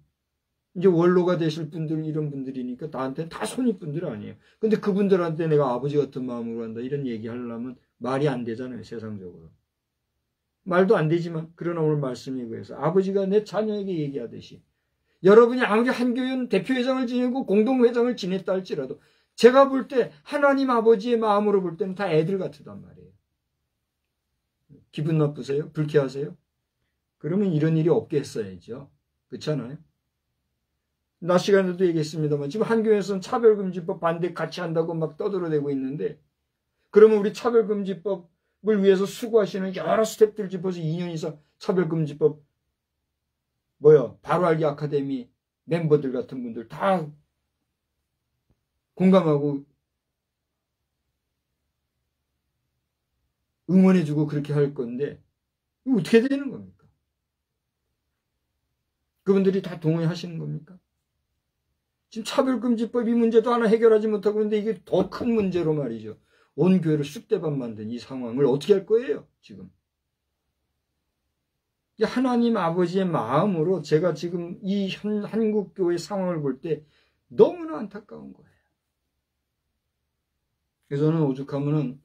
이제 원로가 되실 분들, 이런 분들이니까 나한테는 다 손윗분들 아니에요. 근데 그분들한테 내가 아버지 같은 마음으로 한다 이런 얘기 하려면 말이 안 되잖아요. 세상적으로 말도 안 되지만, 그러나 오늘 말씀이 그래서 아버지가 내 자녀에게 얘기하듯이, 여러분이 아무리 한교연 대표회장을 지내고 공동회장을 지냈다 할지라도 제가 볼 때 하나님 아버지의 마음으로 볼 때는 다 애들 같단 말이에요. 기분 나쁘세요? 불쾌하세요? 그러면 이런 일이 없게 했어야죠. 그렇잖아요? 낮 시간에도 얘기했습니다만 지금 한교회에서는 차별금지법 반대 같이 한다고 막 떠들어대고 있는데, 그러면 우리 차별금지법을 위해서 수고하시는 여러 스태프들 집어서 2년 이상 차별금지법 바로 알기 아카데미 멤버들 같은 분들 다 공감하고 응원해주고 그렇게 할 건데 이거 어떻게 되는 겁니까? 그분들이 다 동의하시는 겁니까? 지금 차별금지법 이 문제도 하나 해결하지 못하고 있는데 이게 더 큰 문제로 말이죠. 온 교회를 쑥대밭 만든 이 상황을 어떻게 할 거예요, 지금? 하나님 아버지의 마음으로 제가 지금 이 한국교회 상황을 볼 때 너무나 안타까운 거예요. 그래서 저는 오죽하면은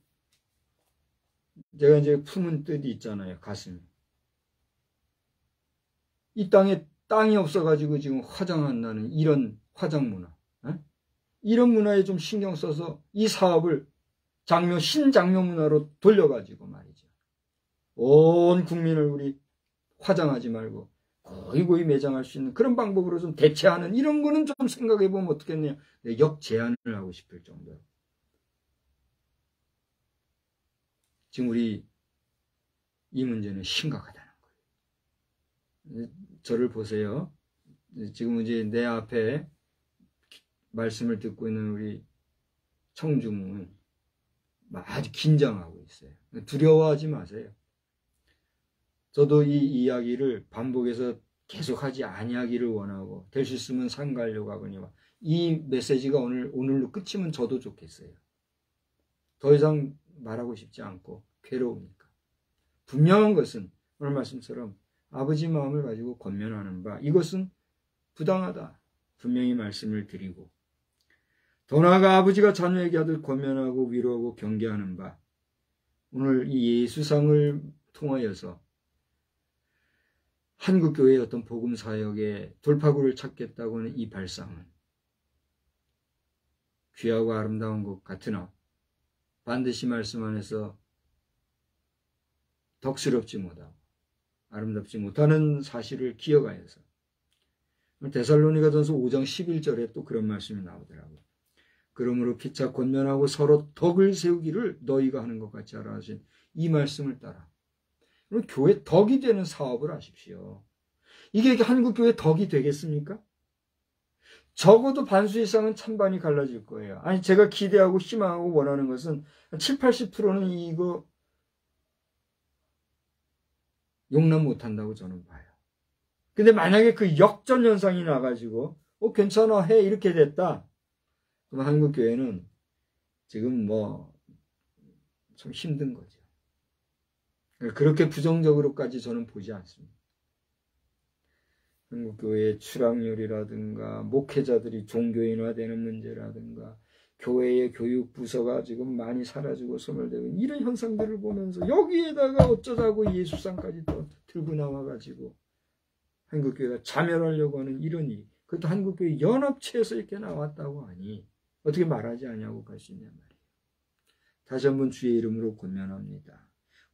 제가 이제 품은 뜻이 있잖아요, 가슴에. 이 땅이 없어가지고 지금 화장한다는 이런 화장 문화, 이런 문화에 좀 신경 써서 이 사업을 신장묘 문화로 돌려가지고 말이죠. 온 국민을 우리 화장하지 말고 고이고이 매장할 수 있는 그런 방법으로 좀 대체하는 이런 거는 좀 생각해보면 어떻겠네요. 역제안을 하고 싶을 정도로. 지금 우리 이 문제는 심각하다는 거예요. 저를 보세요. 지금 이제 내 앞에 말씀을 듣고 있는 우리 청중은 아주 긴장하고 있어요. 두려워하지 마세요. 저도 이 이야기를 반복해서 계속하지 아니하기를 원하고 될 수 있으면 상가하려고 하거니와 이 메시지가 오늘로 끝이면 저도 좋겠어요. 더 이상 말하고 싶지 않고 괴로우니까. 분명한 것은 오늘 말씀처럼 아버지 마음을 가지고 권면하는 바 이것은 부당하다. 분명히 말씀을 드리고 더 나아가 아버지가 자녀에게 하듯 권면하고 위로하고 경계하는 바 오늘 이 예수상을 통하여서 한국교회의 어떤 복음사역의 돌파구를 찾겠다고 하는 이 발상은 귀하고 아름다운 것 같으나 반드시 말씀 안에서 덕스럽지 못하고 아름답지 못하는 사실을 기억하여서 데살로니가전서 5장 11절에 또 그런 말씀이 나오더라고요. 그러므로 피차 권면하고 서로 덕을 세우기를 너희가 하는 것 같이 하라 하신 이 말씀을 따라 교회 덕이 되는 사업을 하십시오. 이게 한국교회 덕이 되겠습니까? 적어도 반수 이상은 찬반이 갈라질 거예요. 아니 제가 기대하고 희망하고 원하는 것은 7, 80%는 이거 용납 못한다고 저는 봐요. 근데 만약에 그 역전 현상이 나가지고 괜찮아 해 이렇게 됐다. 그럼 한국교회는 지금 좀 힘든 거죠. 그렇게 부정적으로까지 저는 보지 않습니다. 한국교회의 출학률이라든가 목회자들이 종교인화되는 문제라든가 교회의 교육부서가 지금 많이 사라지고 소멸되고 이런 현상들을 보면서 여기에다가 어쩌자고 예수상까지 또 들고 나와가지고 한국교회가 자멸하려고 하는 이런 일, 그것도 한국교회 연합체에서 이렇게 나왔다고 하니 어떻게 말하지 않냐고 갈 수 있냔 말이에요. 다시 한번 주의 이름으로 권면합니다.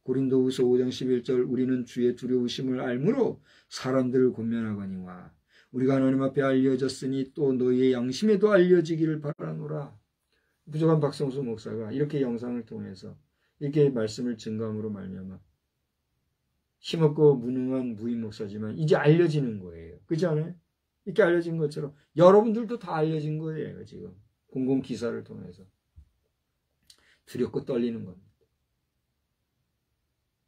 고린도후서 5장 11절 우리는 주의 두려우심을 알므로 사람들을 권면하거니와 우리가 하나님 앞에 알려졌으니 또 너희의 양심에도 알려지기를 바라노라. 부족한 박성수 목사가 이렇게 영상을 통해서 이렇게 말씀을 증거함으로 말미암아 힘없고 무능한 무인 목사지만 이제 알려지는 거예요. 그렇지 않아요? 이렇게 알려진 것처럼 여러분들도 다 알려진 거예요. 지금 공공기사를 통해서 두렵고 떨리는 겁니다.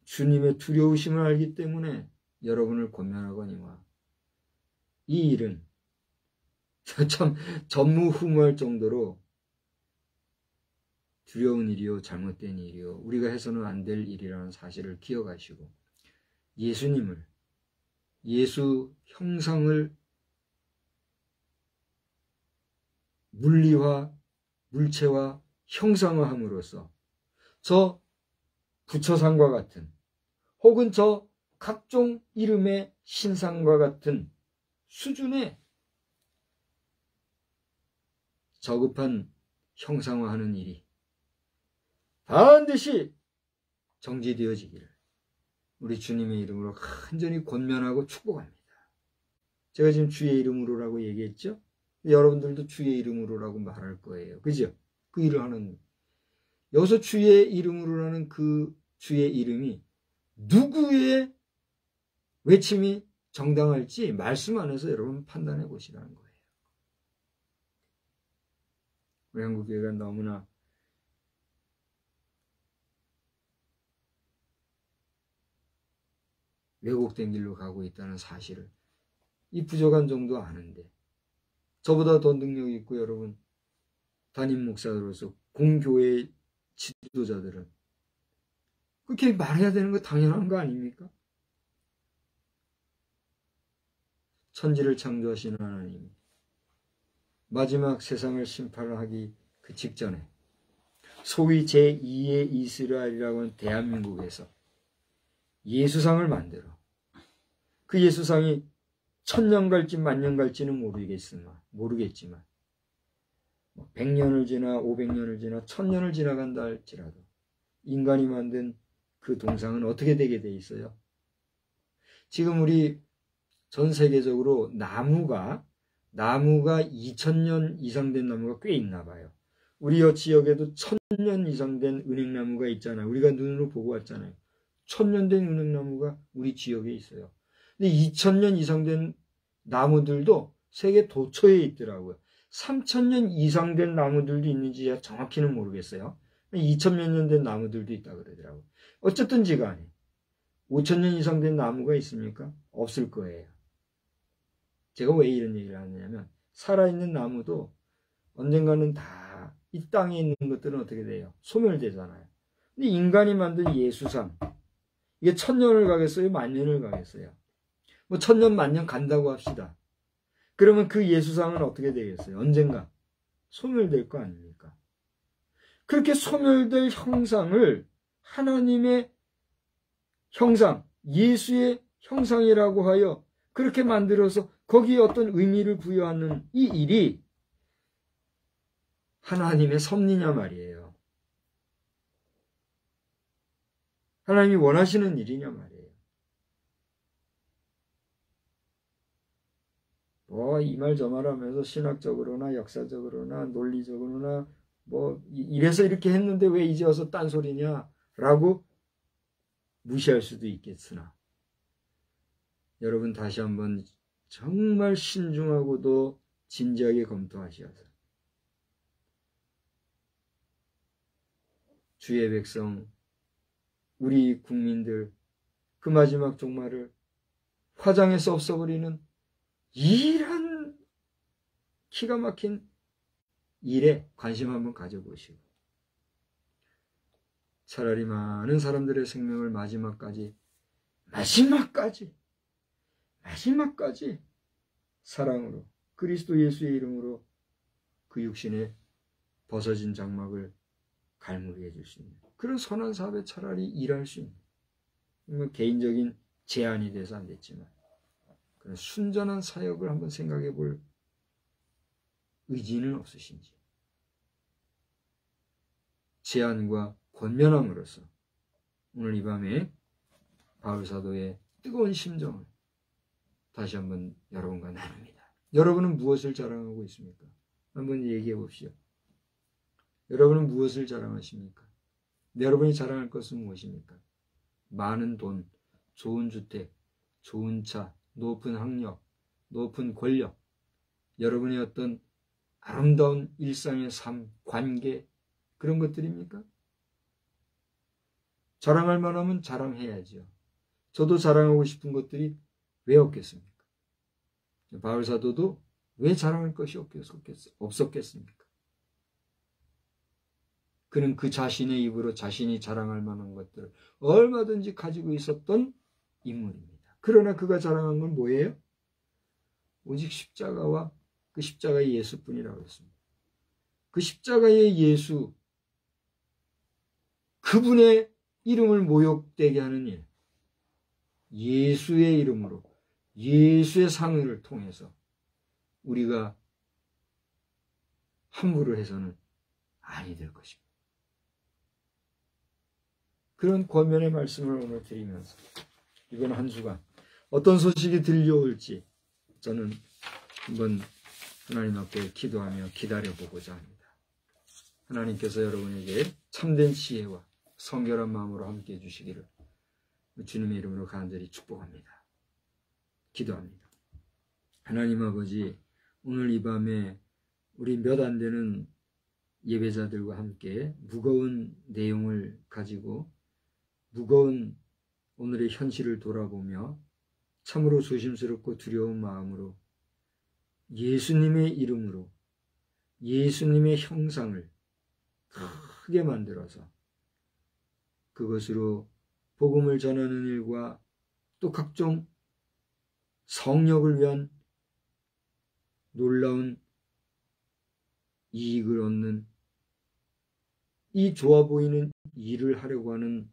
주님의 두려우심을 알기 때문에 여러분을 권면하거니와 이 일은 참 전무후무할 정도로 두려운 일이요 잘못된 일이요 우리가 해서는 안 될 일이라는 사실을 기억하시고 예수님을 예수 형상을 물리화 물체화 형상화함으로써 저 부처상과 같은 혹은 저 각종 이름의 신상과 같은 수준의 저급한 형상화하는 일이 반드시 정지되어지기를 우리 주님의 이름으로 간절히 권면하고 축복합니다. 제가 지금 주의 이름으로라고 얘기했죠? 여러분들도 주의 이름으로라고 말할 거예요. 그죠? 그 일을 하는 여기서 주의 이름으로라는 그 주의 이름이 누구의 외침이 정당할지 말씀 안에서 여러분 판단해 보시라는 거예요. 우리 한국교회가 너무나 왜곡된 길로 가고 있다는 사실을 이 부족한 정도 아는데 저보다 더 능력이 있고 여러분 담임 목사로서 공교회의 지도자들은 그렇게 말해야 되는 거 당연한 거 아닙니까? 천지를 창조하신 하나님 마지막 세상을 심판하기 그 직전에 소위 제2의 이스라엘이라고 하는 대한민국에서 예수상을 만들어 그 예수상이 1000년 갈지 만년 갈지는 모르겠지만 100년을 지나 500년을 지나 1000년을 지나간다 할지라도 인간이 만든 그 동상은 어떻게 되게 돼 있어요? 지금 우리 전 세계적으로 나무가 2000년 이상 된 나무가 꽤 있나 봐요. 우리 지역에도 1000년 이상 된 은행나무가 있잖아요. 우리가 눈으로 보고 왔잖아요. 1000년 된 은행나무가 우리 지역에 있어요. 근데 2000년 이상 된 나무들도 세계 도처에 있더라고요. 3000년 이상 된 나무들도 있는지 정확히는 모르겠어요. 2000몇 년 된 나무들도 있다 그러더라고요. 어쨌든지 간에 5000년 이상 된 나무가 있습니까? 없을 거예요. 제가 왜 이런 얘기를 하느냐면 살아있는 나무도 언젠가는 다 이 땅에 있는 것들은 어떻게 돼요? 소멸되잖아요. 근데 인간이 만든 예수상, 이게 1000년을 가겠어요? 10,000년을 가겠어요? 뭐 1000년, 10,000년 간다고 합시다. 그러면 그 예수상은 어떻게 되겠어요? 언젠가 소멸될 거 아닙니까? 그렇게 소멸될 형상을 하나님의 형상, 예수의 형상이라고 하여 그렇게 만들어서 거기에 어떤 의미를 부여하는 이 일이 하나님의 섭리냐 말이에요. 하나님이 원하시는 일이냐 말이에요. 이 말 저 말 하면서 신학적으로나 역사적으로나 논리적으로나 이래서 이렇게 했는데 왜 이제 와서 딴소리냐 라고 무시할 수도 있겠으나 여러분 다시 한번 정말 신중하고도 진지하게 검토하셔서 주의 백성, 우리 국민들 그 마지막 종말을 화장해서 없애버리는 이런 기가 막힌 일에 관심 한번 가져보시고 차라리 많은 사람들의 생명을 마지막까지 사랑으로 그리스도 예수의 이름으로 그 육신에 벗어진 장막을 갈무리해 줄 수 있는 그런 선한 사업에 차라리 일할 수 있는 개인적인 제안이 돼서 안 됐지만 그런 순전한 사역을 한번 생각해 볼 의지는 없으신지 제안과 권면함으로써 오늘 이 밤에 바울 사도의 뜨거운 심정을 다시 한번 여러분과 나눕니다. 여러분은 무엇을 자랑하고 있습니까? 한번 얘기해 봅시다. 여러분은 무엇을 자랑하십니까? 여러분이 자랑할 것은 무엇입니까? 많은 돈, 좋은 주택, 좋은 차, 높은 학력, 높은 권력, 여러분의 어떤 아름다운 일상의 삶, 관계, 그런 것들입니까? 자랑할 만하면 자랑해야죠. 저도 자랑하고 싶은 것들이 왜 없겠습니까? 바울 사도도 왜 자랑할 것이 없었겠습니까? 그는 그 자신의 입으로 자신이 자랑할 만한 것들을 얼마든지 가지고 있었던 인물입니다. 그러나 그가 자랑한 건 뭐예요? 오직 십자가와 그 십자가의 예수뿐이라고 했습니다. 그 십자가의 예수, 그분의 이름을 모욕되게 하는 일, 예수의 이름으로, 예수의 상을 통해서 우리가 함부로 해서는 아니 될 것입니다. 그런 권면의 말씀을 오늘 드리면서 이번 한 주간 어떤 소식이 들려올지 저는 한번 하나님 앞에 기도하며 기다려보고자 합니다. 하나님께서 여러분에게 참된 지혜와 성결한 마음으로 함께해 주시기를 주님의 이름으로 간절히 축복합니다. 기도합니다. 하나님 아버지, 오늘 이 밤에 우리 몇 안 되는 예배자들과 함께 무거운 내용을 가지고 무거운 오늘의 현실을 돌아보며 참으로 조심스럽고 두려운 마음으로 예수님의 이름으로 예수님의 형상을 크게 만들어서 그것으로 복음을 전하는 일과 또 각종 성역을 위한 놀라운 이익을 얻는 이 좋아 보이는 일을 하려고 하는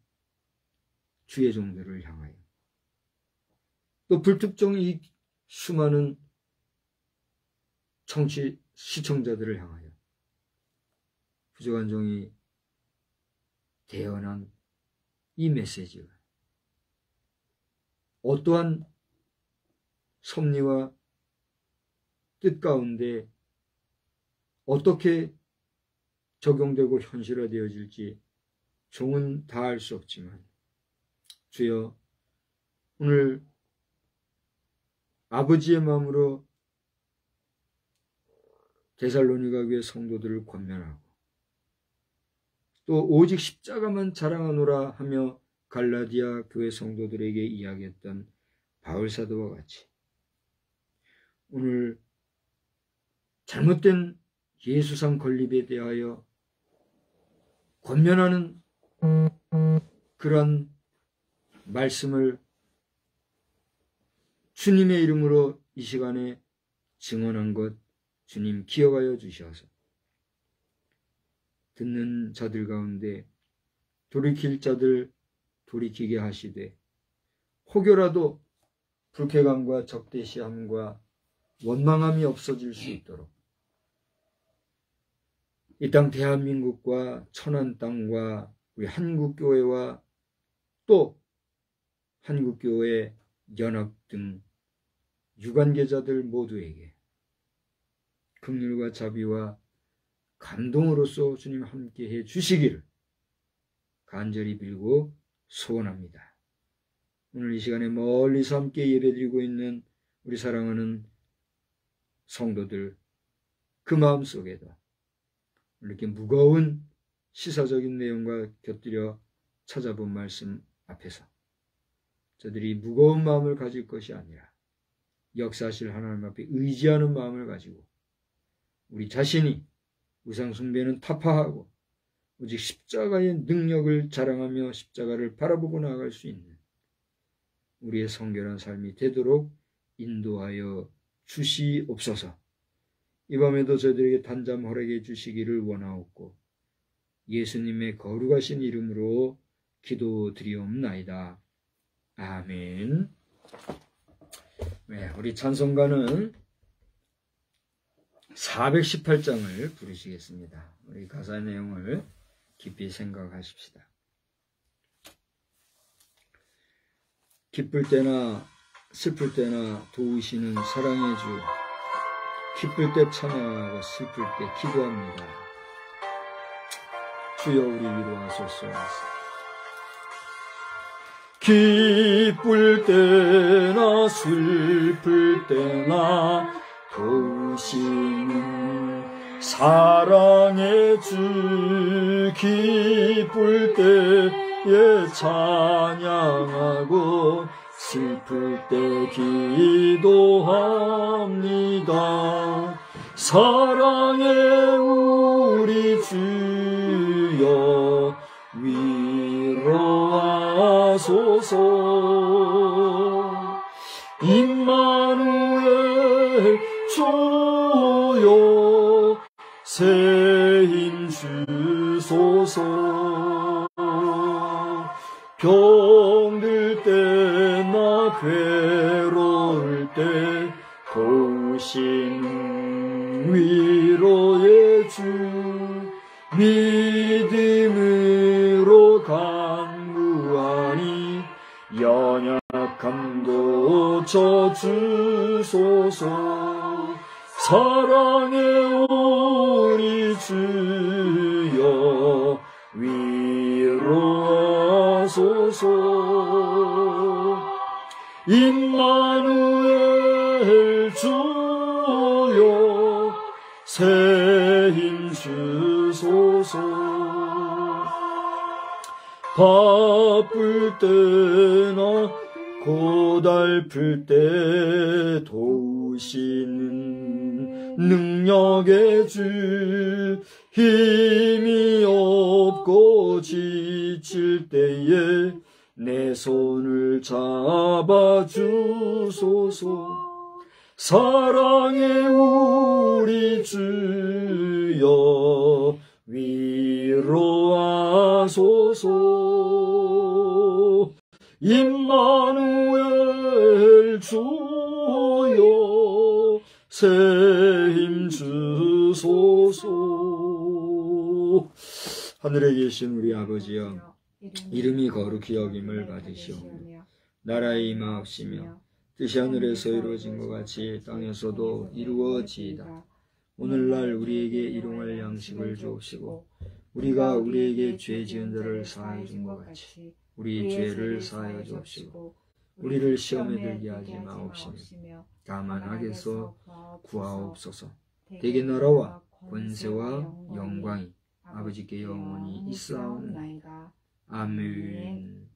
주의 종들을 향하여 또 불특정 이 수많은 시청자들을 향하여 부족한 종이 대언한 이 메시지가 어떠한 섭리와 뜻 가운데 어떻게 적용되고 현실화되어질지 종은 다 알 수 없지만 주여 오늘 아버지의 마음으로 데살로니가 교회 성도들을 권면하고 또 오직 십자가만 자랑하노라 하며 갈라디아 교회 성도들에게 이야기했던 바울 사도와 같이 오늘 잘못된 예수상 건립에 대하여 권면하는 그런 말씀을 주님의 이름으로 이 시간에 증언한 것 주님 기억하여 주셔서 듣는 자들 가운데 돌이킬 자들 돌이키게 하시되 혹여라도 불쾌감과 적대시함과 원망함이 없어질 수 있도록 이 땅 대한민국과 천안 땅과 우리 한국교회와 또 한국교회 연합 등 유관계자들 모두에게 긍휼과 자비와 감동으로서 주님 함께해 주시기를 간절히 빌고 소원합니다. 오늘 이 시간에 멀리서 함께 예배드리고 있는 우리 사랑하는 성도들 그 마음속에도 이렇게 무거운 시사적인 내용과 곁들여 찾아본 말씀 앞에서 저들이 무거운 마음을 가질 것이 아니라 역사하실 하나님 앞에 의지하는 마음을 가지고 우리 자신이 우상 숭배는 타파하고 오직 십자가의 능력을 자랑하며 십자가를 바라보고 나아갈 수 있는 우리의 성결한 삶이 되도록 인도하여 주시옵소서. 이 밤에도 저희들에게 단잠 허락해 주시기를 원하옵고 예수님의 거룩하신 이름으로 기도드리옵나이다. 아멘. 네, 우리 찬송가는 418장을 부르시겠습니다. 우리 가사 내용을 깊이 생각하십시다. 기쁠 때나 슬플 때나 도우시는 사랑의 주, 기쁠 때 찬양하고 슬플 때 기도합니다. 주여 우리 위로하소서. 기쁠 때나 슬플 때나 도우시는 사랑의 주, 기쁠 때에 찬양하고 슬플 때 기도합니다. 사랑의 우리 주여 위로하소서. 임마누엘 주여 새 힘 주소서. 병들 때나 괴로울 때 도우시는 위로의 주, 믿음으로 간구하니 연약함도 져주소서. 사랑의 우리 주여 위로하소서. 임마누엘 주여 새 힘 주소서. 바쁠 때나 고달플 때 도우시는 능력의 주, 힘이 없고 지칠 때에 내 손을 잡아주소서. 사랑의 우리 주여 위로하소서. 임마누엘 주여 새 힘 주소서. 하늘에 계신 우리 아버지여, 이름이 거룩히 여김을 받으시오며 나라의 임하옵시며 뜻이 하늘에서 이루어진 것 같이 땅에서도 이루어지이다. 오늘날 우리에게 일용할 양식을 주옵시고 우리가 우리에게 죄 지은 자를 사하여 준 것 같이 우리 죄를 사하여 주옵시고 우리를 시험에 들게 하지 마옵시며 다만 악에서 구하옵소서. 대개 나라와 권세와 영광이 아버지께 영원히 있사옵나이다. 아멘.